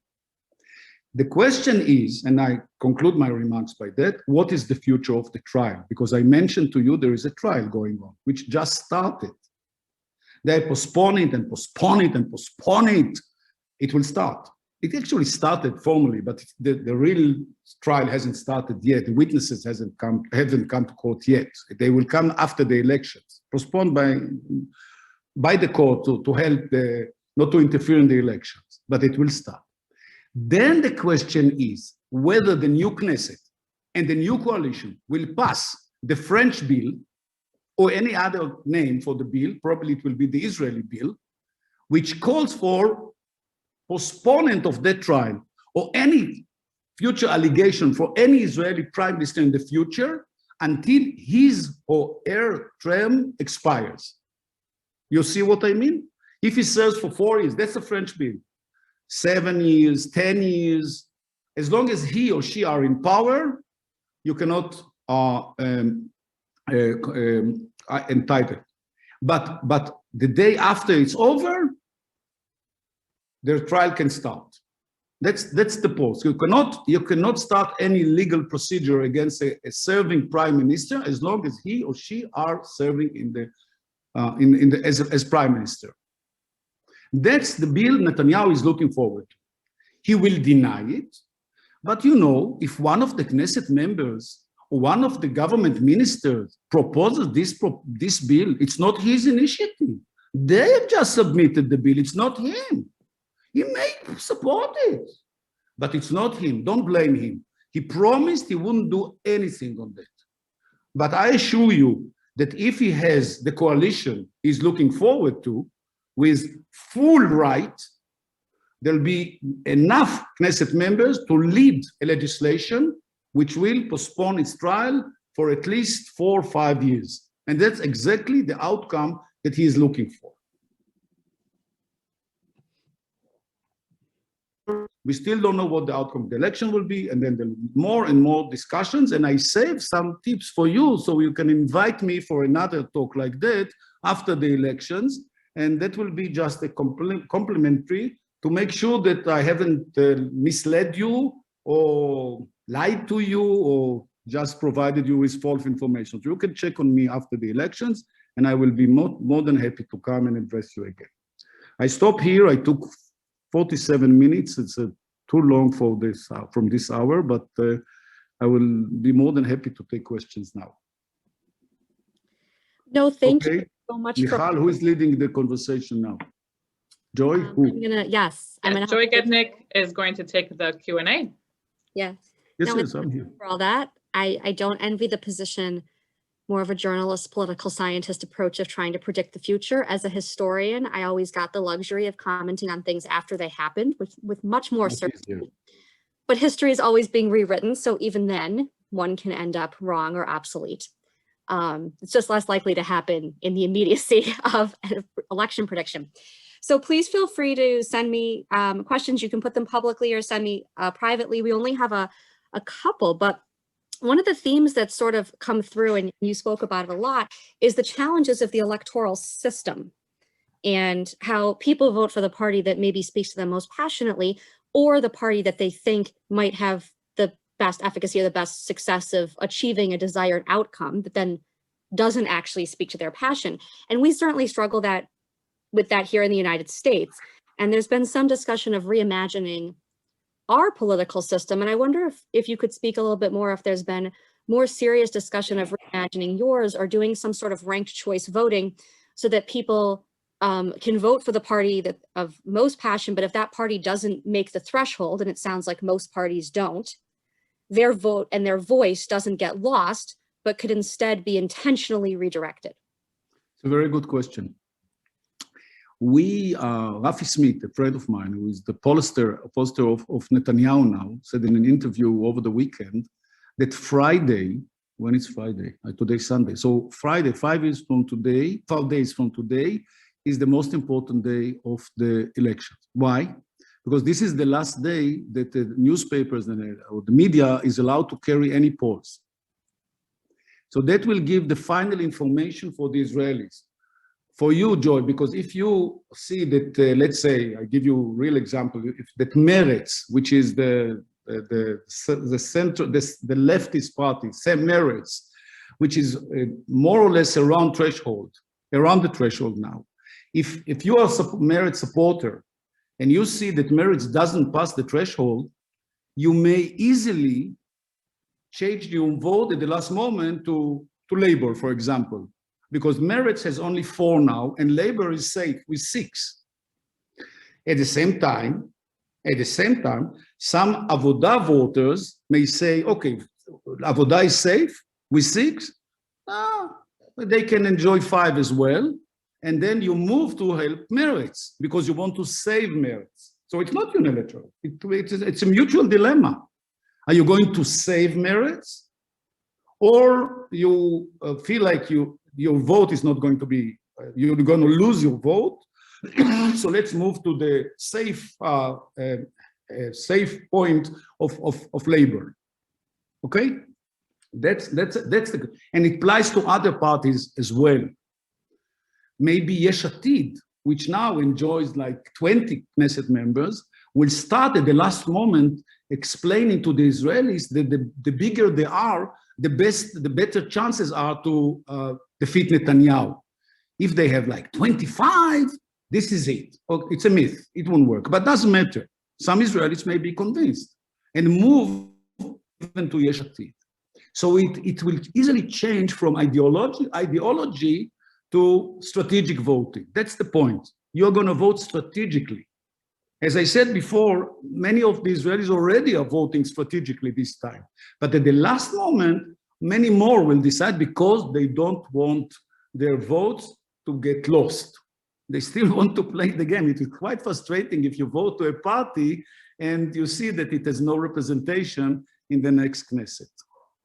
The question is, and I conclude my remarks by that, what is the future of the trial? Because I mentioned to you there is a trial going on, which just started. They postpone it and postpone it and postpone it. It will start. It actually started formally, but the real trial hasn't started yet. The witnesses haven't come to court yet. They will come after the elections, postponed by the court to help not to interfere in the elections, but it will start. Then the question is whether the new Knesset and the new coalition will pass the French bill or any other name for the bill, probably it will be the Israeli bill, which calls for postponement of that trial or any future allegation for any Israeli prime minister in the future until his or her term expires. You see what I mean? If he serves for 4 years, that's a French bill. 7 years, 10 years, as long as he or she are in power, you cannot entitle. But the day after it's over, their trial can start. That's the post. You cannot start any legal procedure against a serving prime minister as long as he or she are serving as prime minister. That's the bill Netanyahu is looking forward to. He will deny it, but you know, if one of the Knesset members or one of the government ministers proposes this bill, it's not his initiative. They have just submitted the bill, it's not him. He may support it, but it's not him. Don't blame him. He promised he wouldn't do anything on that. But I assure you that if he has the coalition he's looking forward to, with full right, there'll be enough Knesset members to lead a legislation which will postpone its trial for at least 4 or 5 years. And that's exactly the outcome that he is looking for. We still don't know what the outcome of the election will be, and then there'll be more and more discussions, and I saved some tips for you so you can invite me for another talk like that after the elections, and that will be just a complimentary to make sure that I haven't misled you or lied to you or just provided you with false information. So you can check on me after the elections, and I will be more than happy to come and address you again. I stop here. I took 47 minutes. It's too long for this from this hour, but I will be more than happy to take questions now. No, thank you so much. Michal, who is leading the conversation now? Joy? Who? I'm gonna Joy Gednick is going to take the Q&A. Yes. Yes, No, yes, I'm here. For all that, I don't envy the position, more of a journalist, political scientist approach of trying to predict the future. As a historian, I always got the luxury of commenting on things after they happened with much more certainty. But history is always being rewritten, so even then, one can end up wrong or obsolete. It's just less likely to happen in the immediacy of an election prediction. So please feel free to send me questions. You can put them publicly or send me privately. We only have a couple, but one of the themes that sort of come through, and you spoke about it a lot, is the challenges of the electoral system and how people vote for the party that maybe speaks to them most passionately, or the party that they think might have the best efficacy or the best success of achieving a desired outcome, but then doesn't actually speak to their passion. And we certainly struggle with that here in the United States. And there's been some discussion of reimagining our political system. And I wonder if you could speak a little bit more, if there's been more serious discussion of reimagining yours or doing some sort of ranked choice voting so that people can vote for the party that of most passion, but if that party doesn't make the threshold, and it sounds like most parties don't, their vote and their voice doesn't get lost, but could instead be intentionally redirected. It's a very good question. Rafi Smith, a friend of mine, who is the pollster of Netanyahu now, said in an interview over the weekend that Friday, when it's Friday, today's Sunday, so Friday, 5 days from today, is the most important day of the election. Why? Because this is the last day that the newspapers or the media is allowed to carry any polls. So that will give the final information for the Israelis. For you, Joy, because if you see that, let's say, I give you a real example, if that Meretz, which is the center, the leftist party, same Meretz, which is more or less around the threshold now. If you are a Meretz supporter and you see that Meretz doesn't pass the threshold, you may easily change your vote at the last moment to Labor, for example, because Meretz has only 4 now and Labor is safe with 6. At the same time, some Avodah voters may say, okay, Avodah is safe with 6, they can enjoy 5 as well. And then you move to help Meretz because you want to save Meretz. So it's not unilateral. It's a mutual dilemma. Are you going to save Meretz? Or you feel like your vote is not going to be, you're going to lose your vote. So let's move to the safe point of Labor. Okay? That's the, and it applies to other parties as well. Maybe Yesh Atid, which now enjoys like 20 Knesset members, will start at the last moment explaining to the Israelis that the bigger they are, the better chances are to defeat Netanyahu. If they have like 25, this is it. It's a myth. It won't work, but doesn't matter. Some Israelis may be convinced and move even to Yesh Atid. So it will easily change from ideology to strategic voting. That's the point. You're going to vote strategically. As I said before, many of the Israelis already are voting strategically this time. But at the last moment, many more will decide because they don't want their votes to get lost. They still want to play the game. It is quite frustrating if you vote to a party and you see that it has no representation in the next Knesset.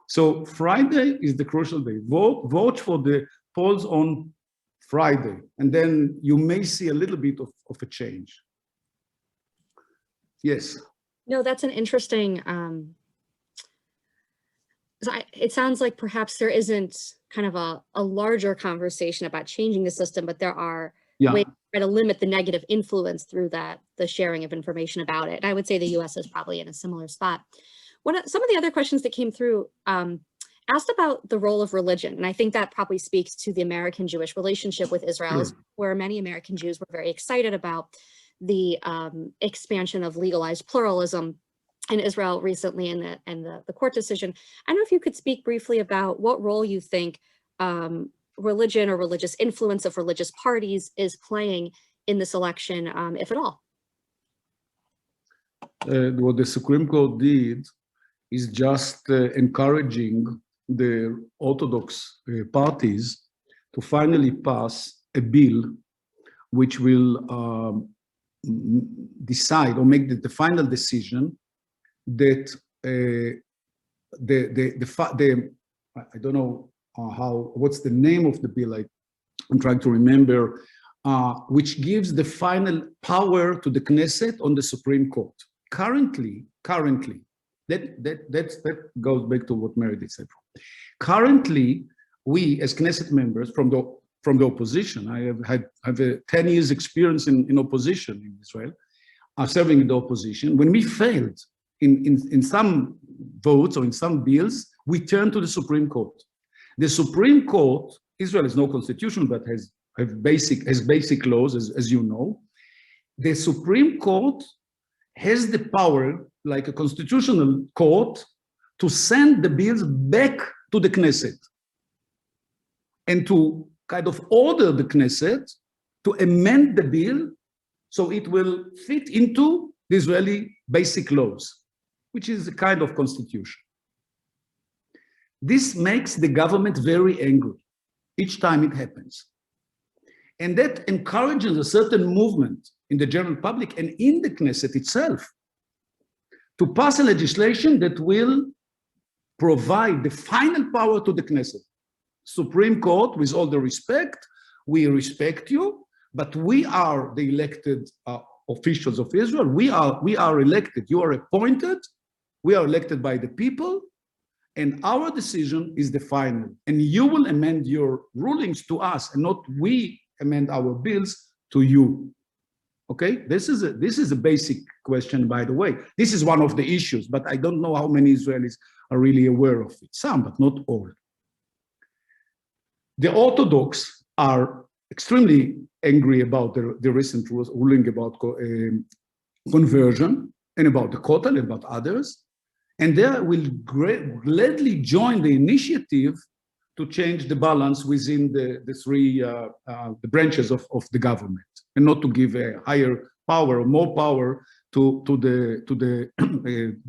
So Friday is the crucial day. Vote for the polls on Friday, and then you may see a little bit of a change. Yes. No, that's an interesting, it sounds like perhaps there isn't kind of a larger conversation about changing the system, but there are ways to try to limit the negative influence through the sharing of information about it. And I would say the US is probably in a similar spot. Some of the other questions that came through asked about the role of religion. And I think that probably speaks to the American-Jewish relationship with Israel, where many American Jews were very excited about the expansion of legalized pluralism in Israel recently and the court decision. I don't know if you could speak briefly about what role you think religion or religious influence of religious parties is playing in this election, if at all. What the Supreme Court did is just encouraging the Orthodox parties to finally pass a bill which will decide or make the final decision that I don't know what's the name of the bill, I'm trying to remember, which gives the final power to the Knesset on the Supreme Court. Currently, that goes back to what Meredith said. Currently, we as Knesset members from the opposition, I have a 10 years experience in opposition in Israel, serving in the opposition. When we failed in some votes or in some bills, we turn to the Supreme Court. The Supreme Court, Israel has no constitution, but has basic laws, as you know. The Supreme Court has the power, like a constitutional court, to send the bills back to the Knesset and to kind of order the Knesset to amend the bill so it will fit into the Israeli basic laws, which is a kind of constitution. This makes the government very angry each time it happens. And that encourages a certain movement in the general public and in the Knesset itself to pass a legislation that will provide the final power to the Knesset. Supreme Court, with all the respect, we respect you, but we are the elected officials of Israel. We are elected. You are appointed. We are elected by the people, and our decision is the final. And you will amend your rulings to us, and not we amend our bills to you. Okay, this is a basic question, by the way. This is one of the issues, but I don't know how many Israelis are really aware of it. Some, but not all. The Orthodox are extremely angry about the recent ruling about conversion and about the Kotel and about others, and they will gladly join the initiative to change the balance within the three the branches of the government, and not to give a higher power or more power to the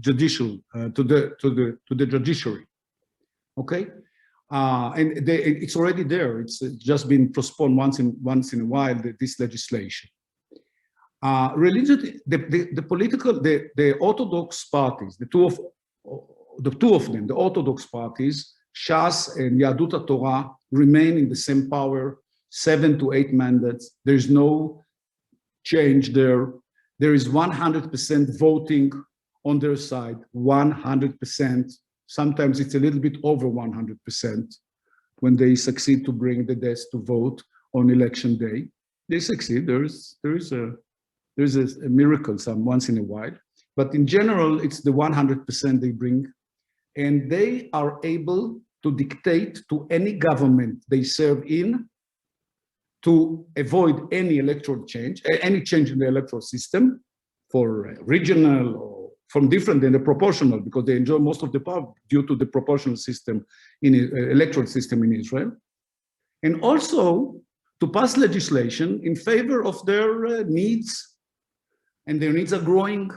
judicial to the judiciary. Okay. And it's already there. It's just been postponed once in a while, this legislation. Religion, the Orthodox parties, the two of them, the Orthodox parties, Shas and Yadut HaTorah, remain in the same power, 7 to 8 mandates. There's no change there. There is 100% voting on their side, 100%. Sometimes it's a little bit over 100% when they succeed to bring the desk to vote on election day. They succeed. There is a miracle once in a while, but in general, it's the 100% they bring, and they are able to dictate to any government they serve in to avoid any electoral change, any change in the electoral system for regional or from different than the proportional, because they enjoy most of the power due to the proportional system in electoral system in Israel, and also to pass legislation in favor of their needs, and their needs are growing.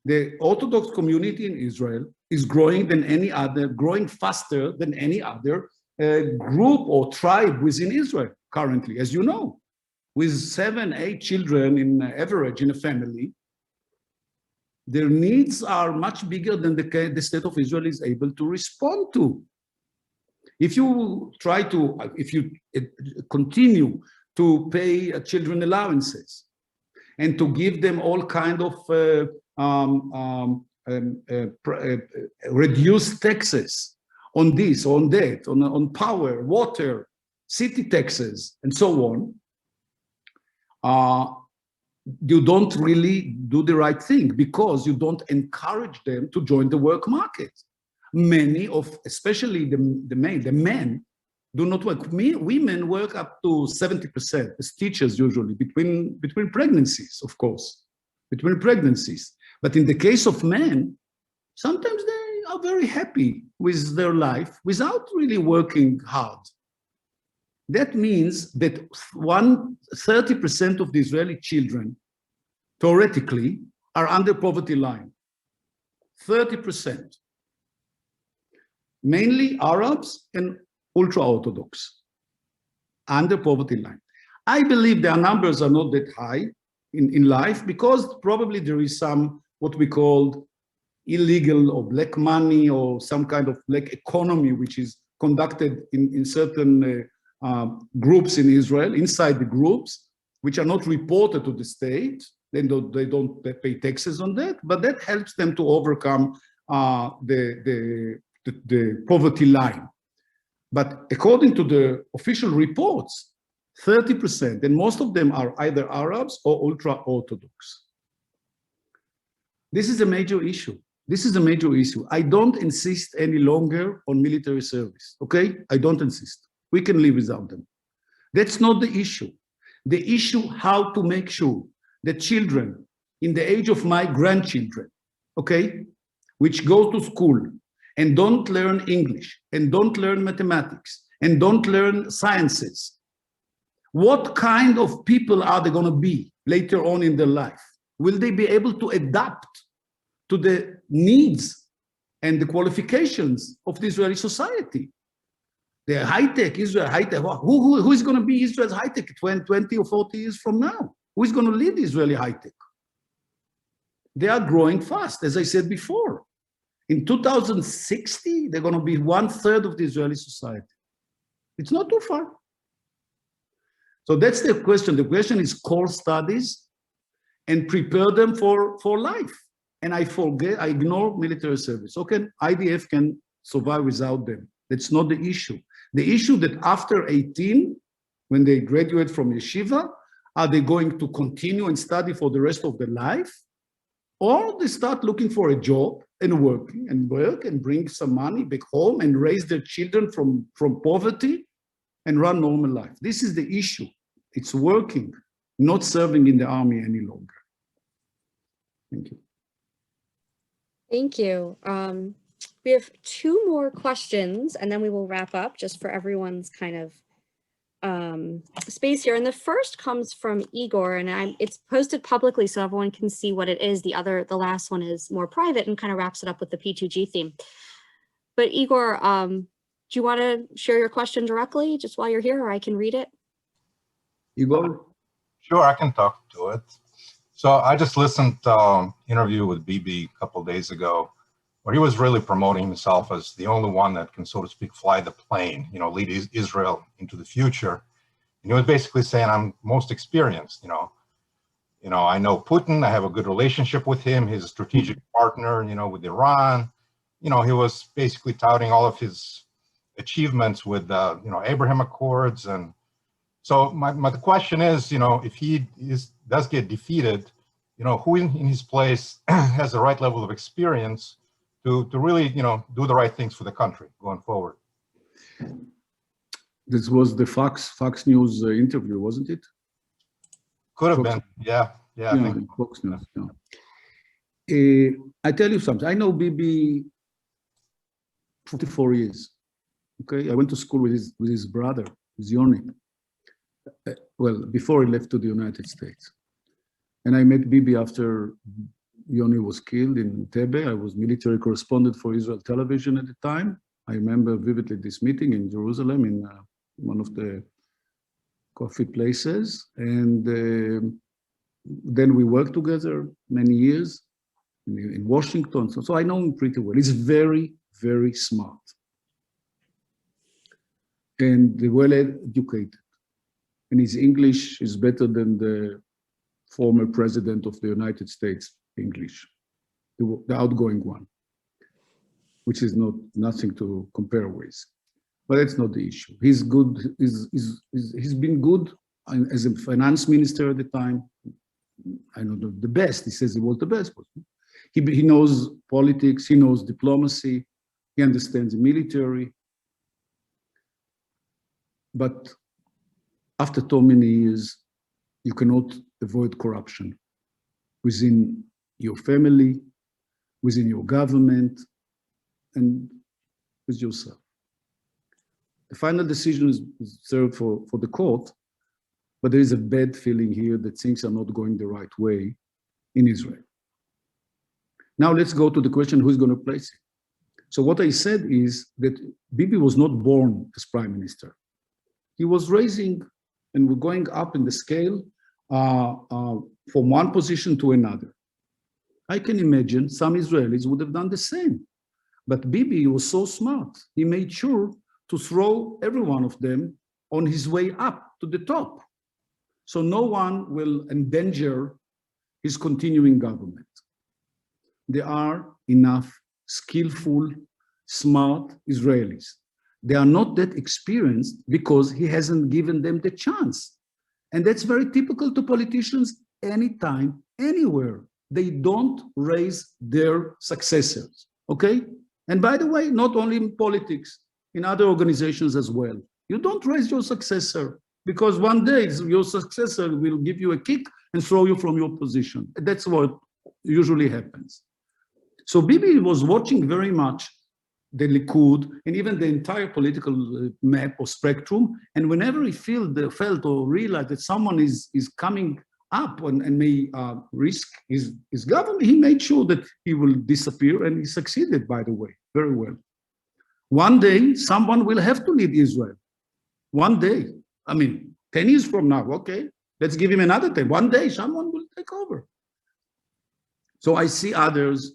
The Orthodox community in Israel is growing than any other, growing faster than any other group or tribe within Israel currently, as you know. With 7, 8 children in average in a family, their needs are much bigger than the state of Israel is able to respond to. If you continue to pay children allowances and to give them all kind of reduced taxes on this, on that, on power, water, city taxes, and so on, you don't really do the right thing, because you don't encourage them to join the work market. Many of, especially the men, do not work. Women work up to 70% as teachers usually between pregnancies, of course, between pregnancies. But in the case of men, sometimes they are very happy with their life without really working hard. That means that 30% of the Israeli children, theoretically, are under poverty line. 30%. Mainly Arabs and ultra-Orthodox, under poverty line. I believe their numbers are not that high in life, because probably there is some, what we call illegal or black money or some kind of black economy, which is conducted in certain groups in Israel, inside the groups, which are not reported to the state. They don't pay taxes on that, but that helps them to overcome the poverty line. But according to the official reports, 30%, and most of them are either Arabs or ultra-Orthodox. This is a major issue. This is a major issue. I don't insist any longer on military service, okay? I don't insist. We can live without them. That's not the issue. The issue, how to make sure the children in the age of my grandchildren, okay, which go to school and don't learn English and don't learn mathematics and don't learn sciences, what kind of people are they going to be later on in their life? Will they be able to adapt to the needs and the qualifications of the Israeli society? The high-tech, Israel high-tech, who is going to be Israel's high-tech 20 or 40 years from now? Who is going to lead Israeli high-tech? They are growing fast, as I said before. In 2060, they're going to be 1/3 of the Israeli society. It's not too far. So that's the question. The question is core studies and prepare them for life. And I ignore military service. Okay, IDF can survive without them. That's not the issue. The issue that after 18, when they graduate from yeshiva, are they going to continue and study for the rest of their life? Or they start looking for a job and work and bring some money back home and raise their children from poverty and run normal life. This is the issue. It's working, not serving in the army any longer. Thank you. Thank you. We have two more questions and then we will wrap up just for everyone's kind of space here. And the first comes from Igor, and it's posted publicly so everyone can see what it is. The last one is more private and kind of wraps it up with the P2G theme. But Igor, do you want to share your question directly just while you're here, or I can read it? Igor? Sure, I can talk to it. So I just listened to an interview with Bibi a couple of days ago, where he was really promoting himself as the only one that can, so to speak, fly the plane, lead Israel into the future. And he was basically saying, I'm most experienced, I know Putin, I have a good relationship with him, he's a strategic partner, with Iran. He was basically touting all of his achievements with, Abraham Accords. And so my question is, if he does get defeated, who in his place has the right level of experience to really, do the right things for the country going forward? This was the Fox News interview, wasn't it? Could have been, yeah. I think. Fox News, yeah. I tell you something, I know Bibi 44 years, okay? I went to school with his brother, with Yoni. Well, before he left to the United States. And I met Bibi after Yoni was killed in Tebe. I was military correspondent for Israel television at the time. I remember vividly this meeting in Jerusalem in one of the coffee places. And then we worked together many years in Washington. So I know him pretty well. He's very, very smart and well educated. And his English is better than the former president of the United States English, the outgoing one, which is nothing to compare with. But that's not the issue. He's good. He's been good as a finance minister at the time. I know the best. He says he was the best. He knows politics. He knows diplomacy. He understands the military. But after so many years, you cannot avoid corruption within your family, within your government, and with yourself. The final decision is served for the court, but there is a bad feeling here that things are not going the right way in Israel. Now let's go to the question, who's going to place it? So what I said is that Bibi was not born as prime minister. He was raising and we're going up in the scale from one position to another. I can imagine some Israelis would have done the same. But Bibi was so smart. He made sure to throw every one of them on his way up to the top. So no one will endanger his continuing government. There are enough skillful, smart Israelis. They are not that experienced because he hasn't given them the chance. And that's very typical to politicians anytime, anywhere. They don't raise their successors, okay? And by the way, not only in politics, in other organizations as well. You don't raise your successor because one day your successor will give you a kick and throw you from your position. That's what usually happens. So Bibi was watching very much the Likud and even the entire political map or spectrum. And whenever he felt or realized that someone is coming up and may risk his government, he made sure that he will disappear, and he succeeded, by the way, very well. One day, someone will have to lead Israel. One day, 10 years from now, okay, let's give him another 10. One day, someone will take over. So I see others,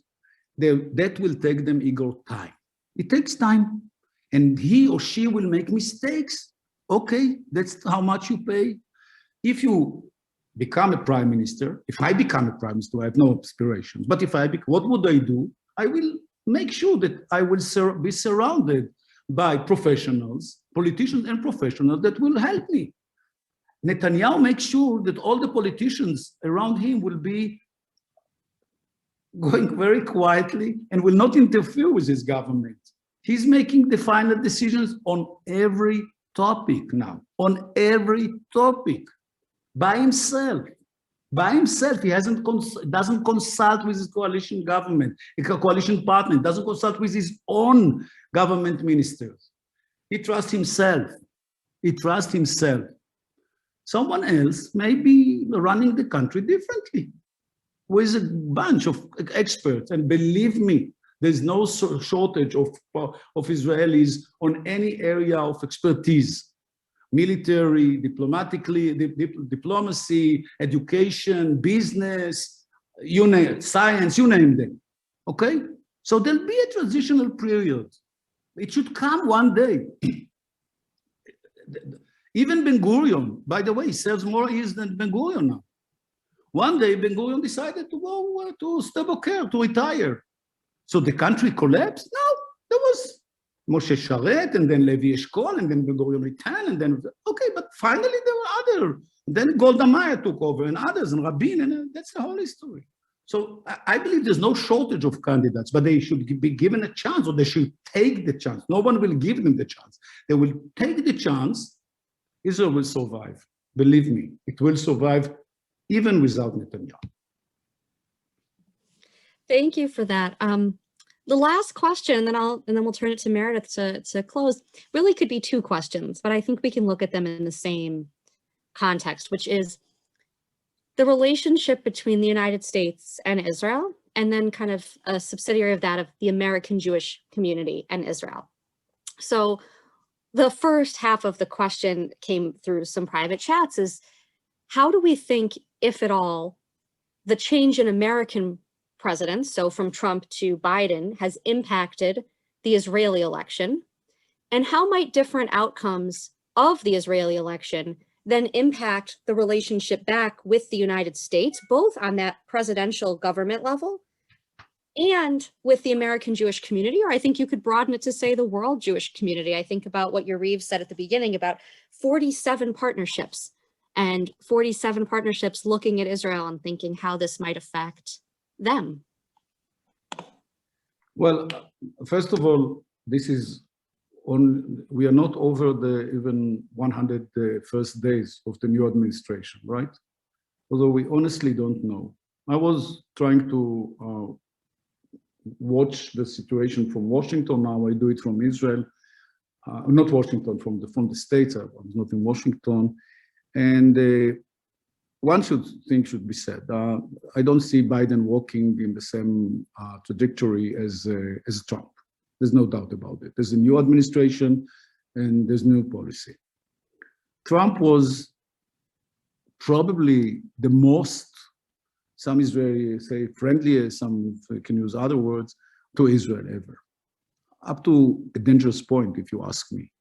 that will take them equal time. It takes time, and he or she will make mistakes. Okay, that's how much you pay. If you become a prime minister, if I become a prime minister, I have no aspirations, but if what would I do? I will make sure that I will be surrounded by professionals, politicians and professionals that will help me. Netanyahu makes sure that all the politicians around him will be going very quietly and will not interfere with his government. He's making the final decisions on every topic now, on every topic, by himself. By himself, he doesn't consult with his coalition government, a coalition partner, doesn't consult with his own government ministers. He trusts himself. He trusts himself. Someone else may be running the country differently, with a bunch of experts. And believe me, there's no shortage of Israelis on any area of expertise. Military, diplomacy, education, business, you name it, science, you name them, okay? So there'll be a transitional period. It should come one day. Even Ben-Gurion, by the way, serves more years than Ben-Gurion now. One day, Ben-Gurion decided to go to Sde-Boker, to retire. So the country collapsed? No, there was Moshe Sharet, and then Levi Eshkol, and then Ben-Gurion returned, and then, okay, but finally there were others. Then Golda Meir took over, and others, and Rabin, and that's the whole history. So I believe there's no shortage of candidates, but they should be given a chance, or they should take the chance. No one will give them the chance. They will take the chance. Israel will survive. Believe me, it will survive even without Netanyahu. Thank you for that. The last question, and then we'll turn it to Meredith to close, really could be two questions, but I think we can look at them in the same context, which is the relationship between the United States and Israel, and then kind of a subsidiary of that of the American Jewish community and Israel. So the first half of the question came through some private chats is, how do we think, if at all, the change in American presidents, so from Trump to Biden, has impacted the Israeli election? And how might different outcomes of the Israeli election then impact the relationship back with the United States, both on that presidential government level and with the American Jewish community? Or I think you could broaden it to say the world Jewish community. I think about what Yariv said at the beginning about 47 partnerships and 47 partnerships looking at Israel and thinking how this might affect them. Well, first of all, we are not over the even 100 first days of the new administration, right? Although we honestly don't know. I was trying to watch the situation from Washington. Now I do it from Israel, not Washington, from the States. I was not in Washington. And one thing should be said. I don't see Biden walking in the same trajectory as Trump. There's no doubt about it. There's a new administration and there's new policy. Trump was probably the most, some Israelis say friendliest, some can use other words, to Israel ever. Up to a dangerous point, if you ask me,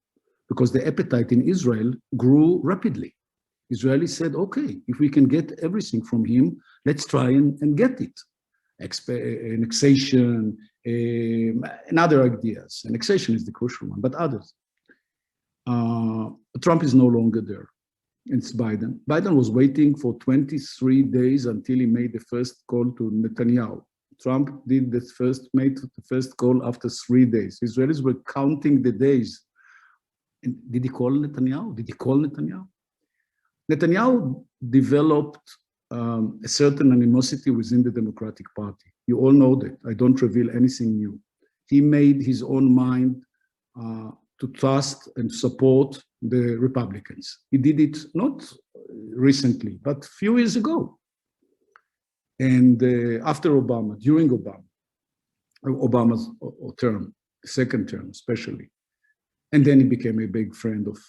because the appetite in Israel grew rapidly. Israelis said, okay, if we can get everything from him, let's try and get it. Annexation, and other ideas. Annexation is the crucial one, but others. Trump is no longer there. It's Biden. Biden was waiting for 23 days until he made the first call to Netanyahu. Trump made the first call after 3 days. Israelis were counting the days. And did he call Netanyahu? Did he call Netanyahu? Netanyahu developed a certain animosity within the Democratic Party. You all know that. I don't reveal anything new. He made his own mind to trust and support the Republicans. He did it not recently, but a few years ago. And after Obama, during Obama's term, second term especially. And then he became a big friend of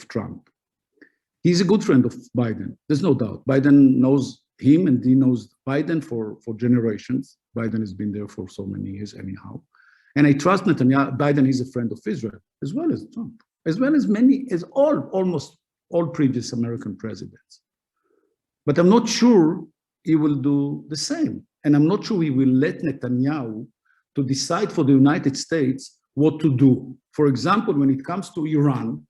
Trump. He's a good friend of Biden, there's no doubt. Biden knows him and he knows Biden for generations. Biden has been there for so many years anyhow. And I trust Netanyahu, Biden is a friend of Israel, as well as Trump, as well as almost all previous American presidents. But I'm not sure he will do the same. And I'm not sure he will let Netanyahu to decide for the United States what to do. For example, when it comes to Iran,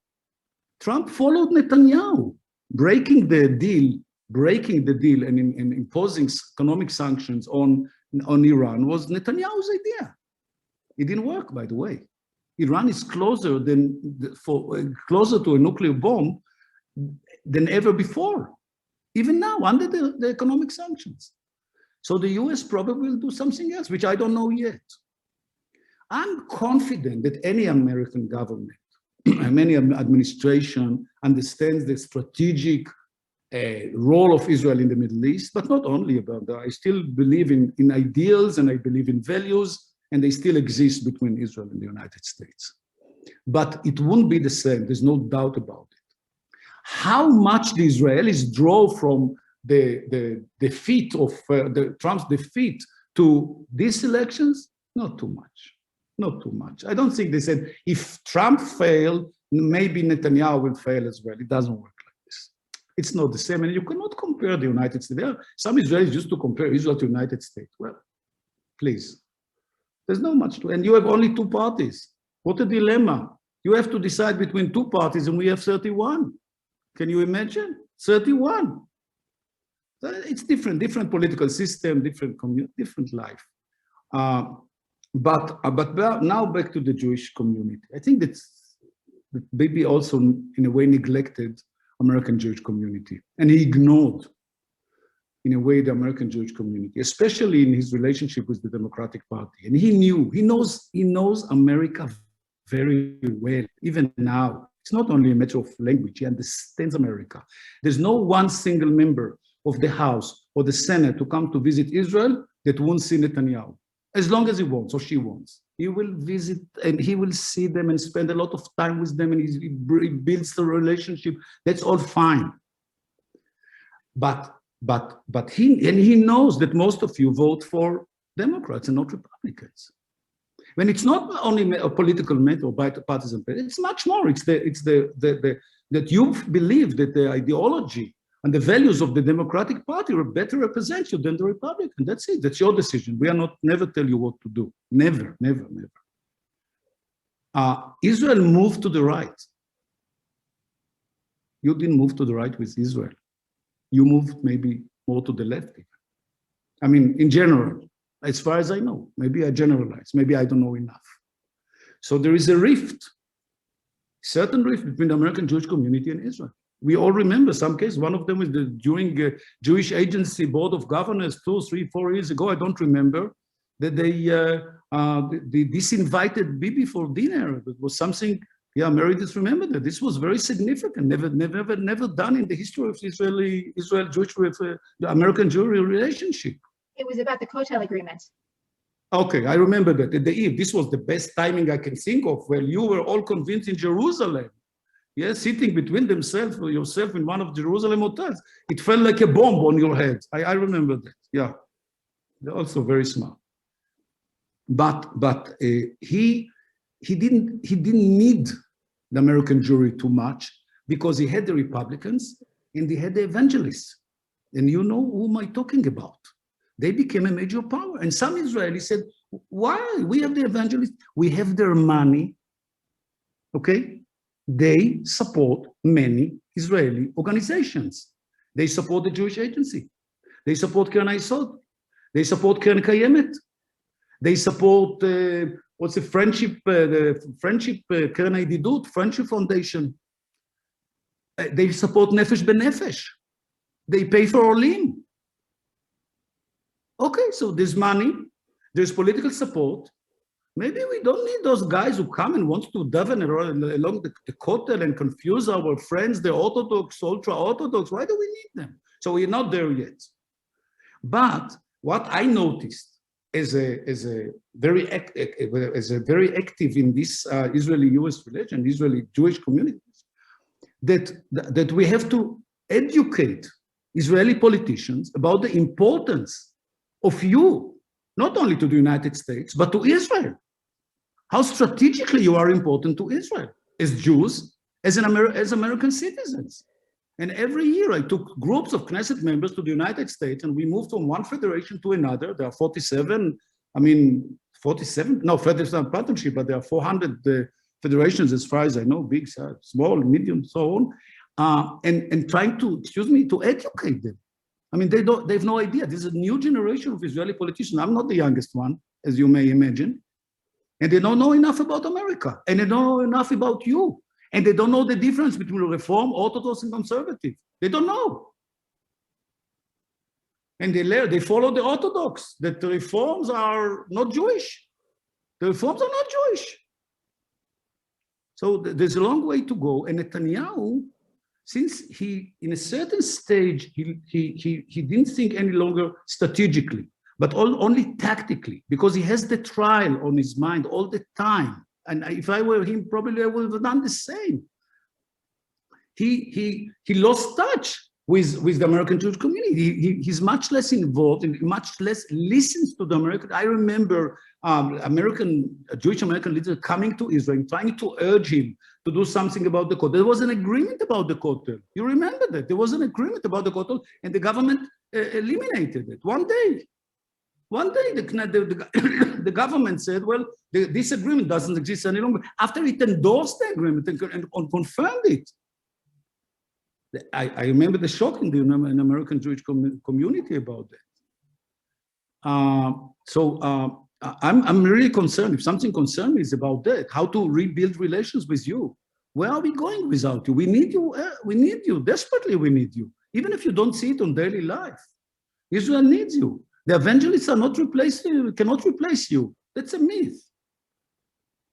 Trump followed Netanyahu, breaking the deal and imposing economic sanctions on Iran was Netanyahu's idea. It didn't work, by the way. Iran is closer to a nuclear bomb than ever before, even now under the economic sanctions. So the US probably will do something else, which I don't know yet. I'm confident that any American government and any administration understands the strategic role of Israel in the Middle East, but not only about that. I still believe in ideals and I believe in values, and they still exist between Israel and the United States. But it won't be the same, there's no doubt about it. How much the Israelis draw from the defeat of Trump's defeat to these elections? Not too much. Not too much. I don't think they said if Trump failed, maybe Netanyahu will fail as well. It doesn't work like this. It's not the same, and you cannot compare the United States. There are some Israelis used to compare Israel to the United States. Well, please. There's not much to, and you have only two parties. What a dilemma. You have to decide between two parties, and we have 31. Can you imagine? 31. It's different political system, different community, different life. But now back to the Jewish community. I think that Bibi also in a way neglected American Jewish community, and he ignored in a way the American Jewish community, especially in his relationship with the Democratic Party. And he knows America very well, even now. It's not only a matter of language, he understands America. There's no one single member of the House or the Senate to come to visit Israel that won't see Netanyahu. As long as he wants or she wants, he will visit and he will see them and spend a lot of time with them, and he builds the relationship. That's all fine. But he knows that most of you vote for Democrats and not Republicans. When it's not only a political matter or bipartisan, it's much more. It's that you believe that the ideology and the values of the Democratic Party are better represent you than the Republican. That's it. That's your decision. We are never tell you what to do. Never, never, never. Israel moved to the right. You didn't move to the right with Israel. You moved maybe more to the left. I mean, in general, as far as I know, maybe I generalize, maybe I don't know enough. So there is a rift, certain rift between the American Jewish community and Israel. We all remember some case. One of them was during Jewish Agency Board of Governors 2, 3, 4 years ago. I don't remember that they disinvited Bibi for dinner. It was something. Yeah, Meredith remembered that. This was very significant. Never done in the history of Israel Jewish with the American Jewish relationship. It was about the Kotel agreement. Okay, I remember that. At the eve, this was the best timing I can think of, where you were all convinced in Jerusalem. Yes, sitting between themselves or yourself in one of Jerusalem hotels. It felt like a bomb on your head. I remember that. Yeah, they're also very smart. But he didn't need the American jury too much, because he had the Republicans and he had the evangelists. And you know who am I talking about? They became a major power. And some Israelis said, why? We have the evangelists, we have their money, okay? They support many Israeli organizations. They support the Jewish Agency. They support Keren Hayesod. They support Keren Kayemet. They support what's the friendship, Keren Hayedidut, Friendship Foundation. They support nefesh benefesh. They pay for olim. Okay, so there's money, there's political support. Maybe we don't need those guys who come and want to daven along the kotel and confuse our friends, the Orthodox, ultra-Orthodox. Why do we need them? So we're not there yet. But what I noticed as a very active in this Israeli-US religion, Israeli-Jewish communities, that we have to educate Israeli politicians about the importance of you, not only to the United States, but to Israel. How strategically you are important to Israel as Jews, as American citizens. And every year I took groups of Knesset members to the United States and we moved from one federation to another. There are 47, no, federation partnership, but there are 400 federations as far as I know, big, small, medium, so on. And trying to, to educate them. I mean, they have no idea. This is a new generation of Israeli politicians. I'm not the youngest one, as you may imagine. And they don't know enough about America. And they don't know enough about you. And they don't know the difference between Reform, Orthodox, and Conservative. They don't know. And they follow the Orthodox, that the Reforms are not Jewish. The Reforms are not Jewish. So there's a long way to go. And Netanyahu, since he, in a certain stage, he didn't think any longer strategically, but only tactically, because he has the trial on his mind all the time. And if I were him, probably I would have done the same. He lost touch with the American Jewish community. He's much less involved and much less listens to the American. I remember Jewish American leaders coming to Israel and trying to urge him to do something about the Kotel. There was an agreement about the Kotel. You remember that? There was an agreement about the Kotel and the government eliminated it one day. One day, the government said, well, this agreement doesn't exist any longer. After it endorsed the agreement and confirmed it. I remember the shock in the American Jewish community about that. I'm really concerned. If something concerns me is about that, how to rebuild relations with you. Where are we going without you? We need you. We need you. Desperately, we need you. Even if you don't see it on daily life. Israel needs you. The evangelists are not cannot replace you. That's a myth.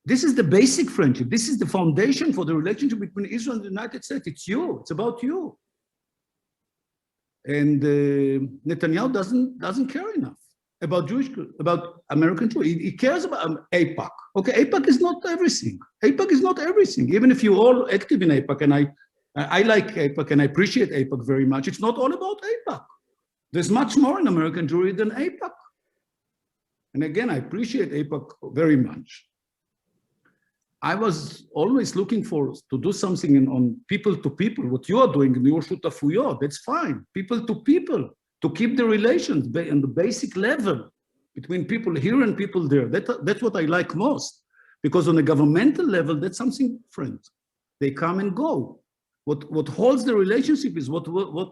This is the basic friendship. This is the foundation for the relationship between Israel and the United States. It's you. It's about you. And Netanyahu doesn't care enough about American Jews. He cares about AIPAC. Okay, AIPAC is not everything. AIPAC is not everything. Even if you're all active in AIPAC, and I like AIPAC and I appreciate AIPAC very much, it's not all about AIPAC. There's much more in American Jewry than AIPAC. And again, I appreciate AIPAC very much. I was always looking to do something on people to people, what you are doing in your shutafuyot, that's fine. People to people, to keep the relations on the basic level between people here and people there. That's what I like most. Because on a governmental level, that's something different. They come and go. What holds the relationship is what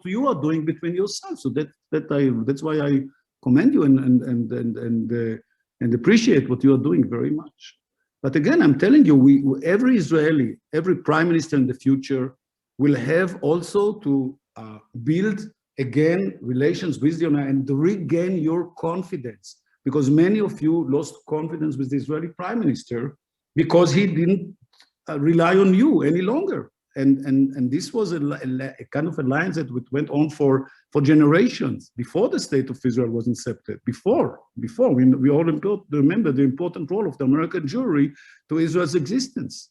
you are doing between yourselves. So that's why I commend you and appreciate what you are doing very much. But again, I'm telling you, every Israeli, every prime minister in the future will have also to build again relations with the United and to regain your confidence, because many of you lost confidence with the Israeli prime minister because he didn't rely on you any longer. And this was a kind of alliance that went on for generations before the state of Israel was incepted. Before we all remember the important role of the American Jewry to Israel's existence.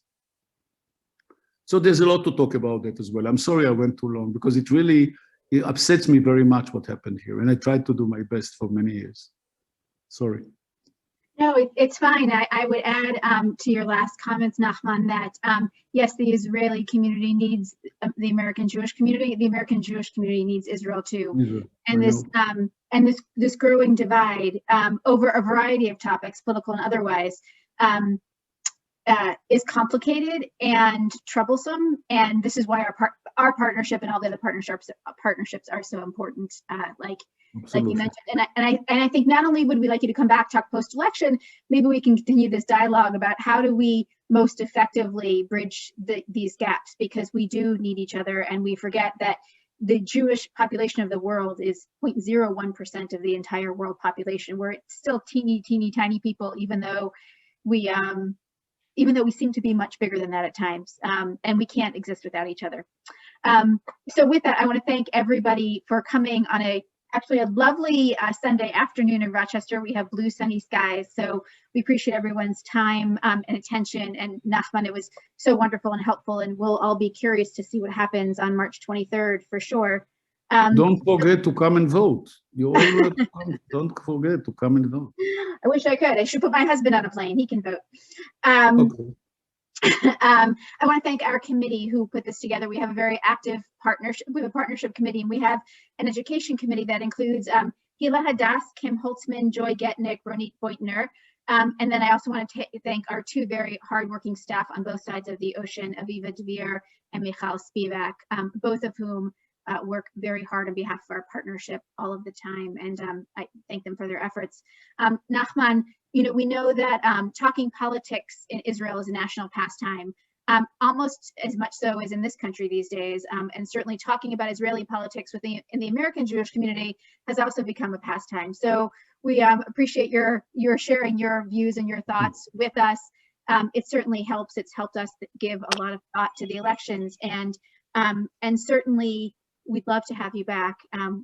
So there's a lot to talk about that as well. I'm sorry I went too long because it upsets me very much what happened here, and I tried to do my best for many years. Sorry. No, it's fine. I would add to your last comments, Nachman, that yes, the Israeli community needs the American Jewish community. The American Jewish community needs Israel too. Israel. And this growing divide over a variety of topics, political and otherwise, is complicated and troublesome. And this is why our partnership and all the other partnerships are so important. Like like you Absolutely. mentioned. And I think not only would we like you to come back, talk post-election, maybe we can continue this dialogue about how do we most effectively bridge these gaps, because we do need each other, and we forget that the Jewish population of the world is 0.01% of the entire world population. We're still teeny tiny people, even though we seem to be much bigger than that at times, and we can't exist without each other. So with that, I want to thank everybody for coming on actually a lovely Sunday afternoon in Rochester. We have blue sunny skies, so we appreciate everyone's time and attention. And Nachman, it was so wonderful and helpful, and we'll all be curious to see what happens on March 23rd for sure. Don't forget to come and vote. You all don't forget to come and vote. I wish I could. I should put my husband on a plane. He can vote. Okay. I want to thank our committee who put this together. We have a very active partnership. We have a partnership committee, and we have an education committee that includes Hila Hadass, Kim Holtzman, Joy Getnick, Ronit Beutner. And then I also want to thank our two very hardworking staff on both sides of the ocean, Aviva Devere and Michal Spivak, both of whom work very hard on behalf of our partnership all of the time. And I thank them for their efforts. Nachman, we know that talking politics in Israel is a national pastime, almost as much so as in this country these days. And certainly talking about Israeli politics in the American Jewish community has also become a pastime. So we appreciate your sharing your views and your thoughts with us. It certainly helps. It's helped us give a lot of thought to the elections, and certainly we'd love to have you back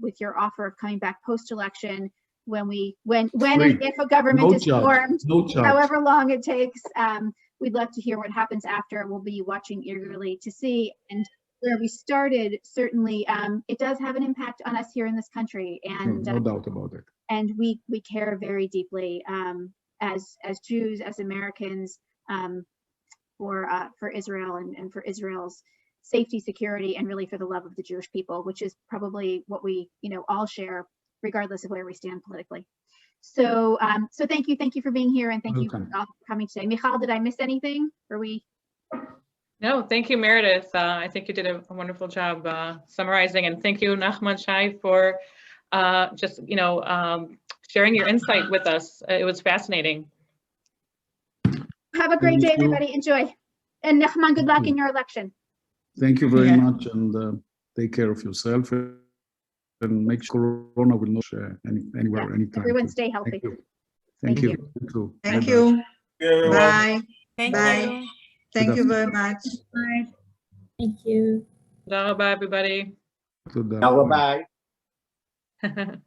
with your offer of coming back post-election when and if a government is formed, however long it takes. We'd love to hear what happens after. We'll be watching eagerly to see. And where we started, certainly it does have an impact on us here in this country, and no doubt about it. And we care very deeply as Jews, as Americans, for Israel and for Israel's safety, security, and really for the love of the Jewish people, which is probably what we all share, regardless of where we stand politically. So thank you for being here, and thank you all for coming today. Michal, did I miss anything? No, thank you, Meredith. I think you did a wonderful job summarizing, and thank you, Nachman Shai, for just sharing your insight with us. It was fascinating. Have a great day, everybody. Enjoy. And Nachman, good luck in your election. Thank you very much, and take care of yourself, and make sure Corona will not anywhere, anytime. Everyone stay healthy. Thank you. Thank you. Bye. Bye. Thank you very much. Bye. Thank you. Bye, everybody. Bye. Bye.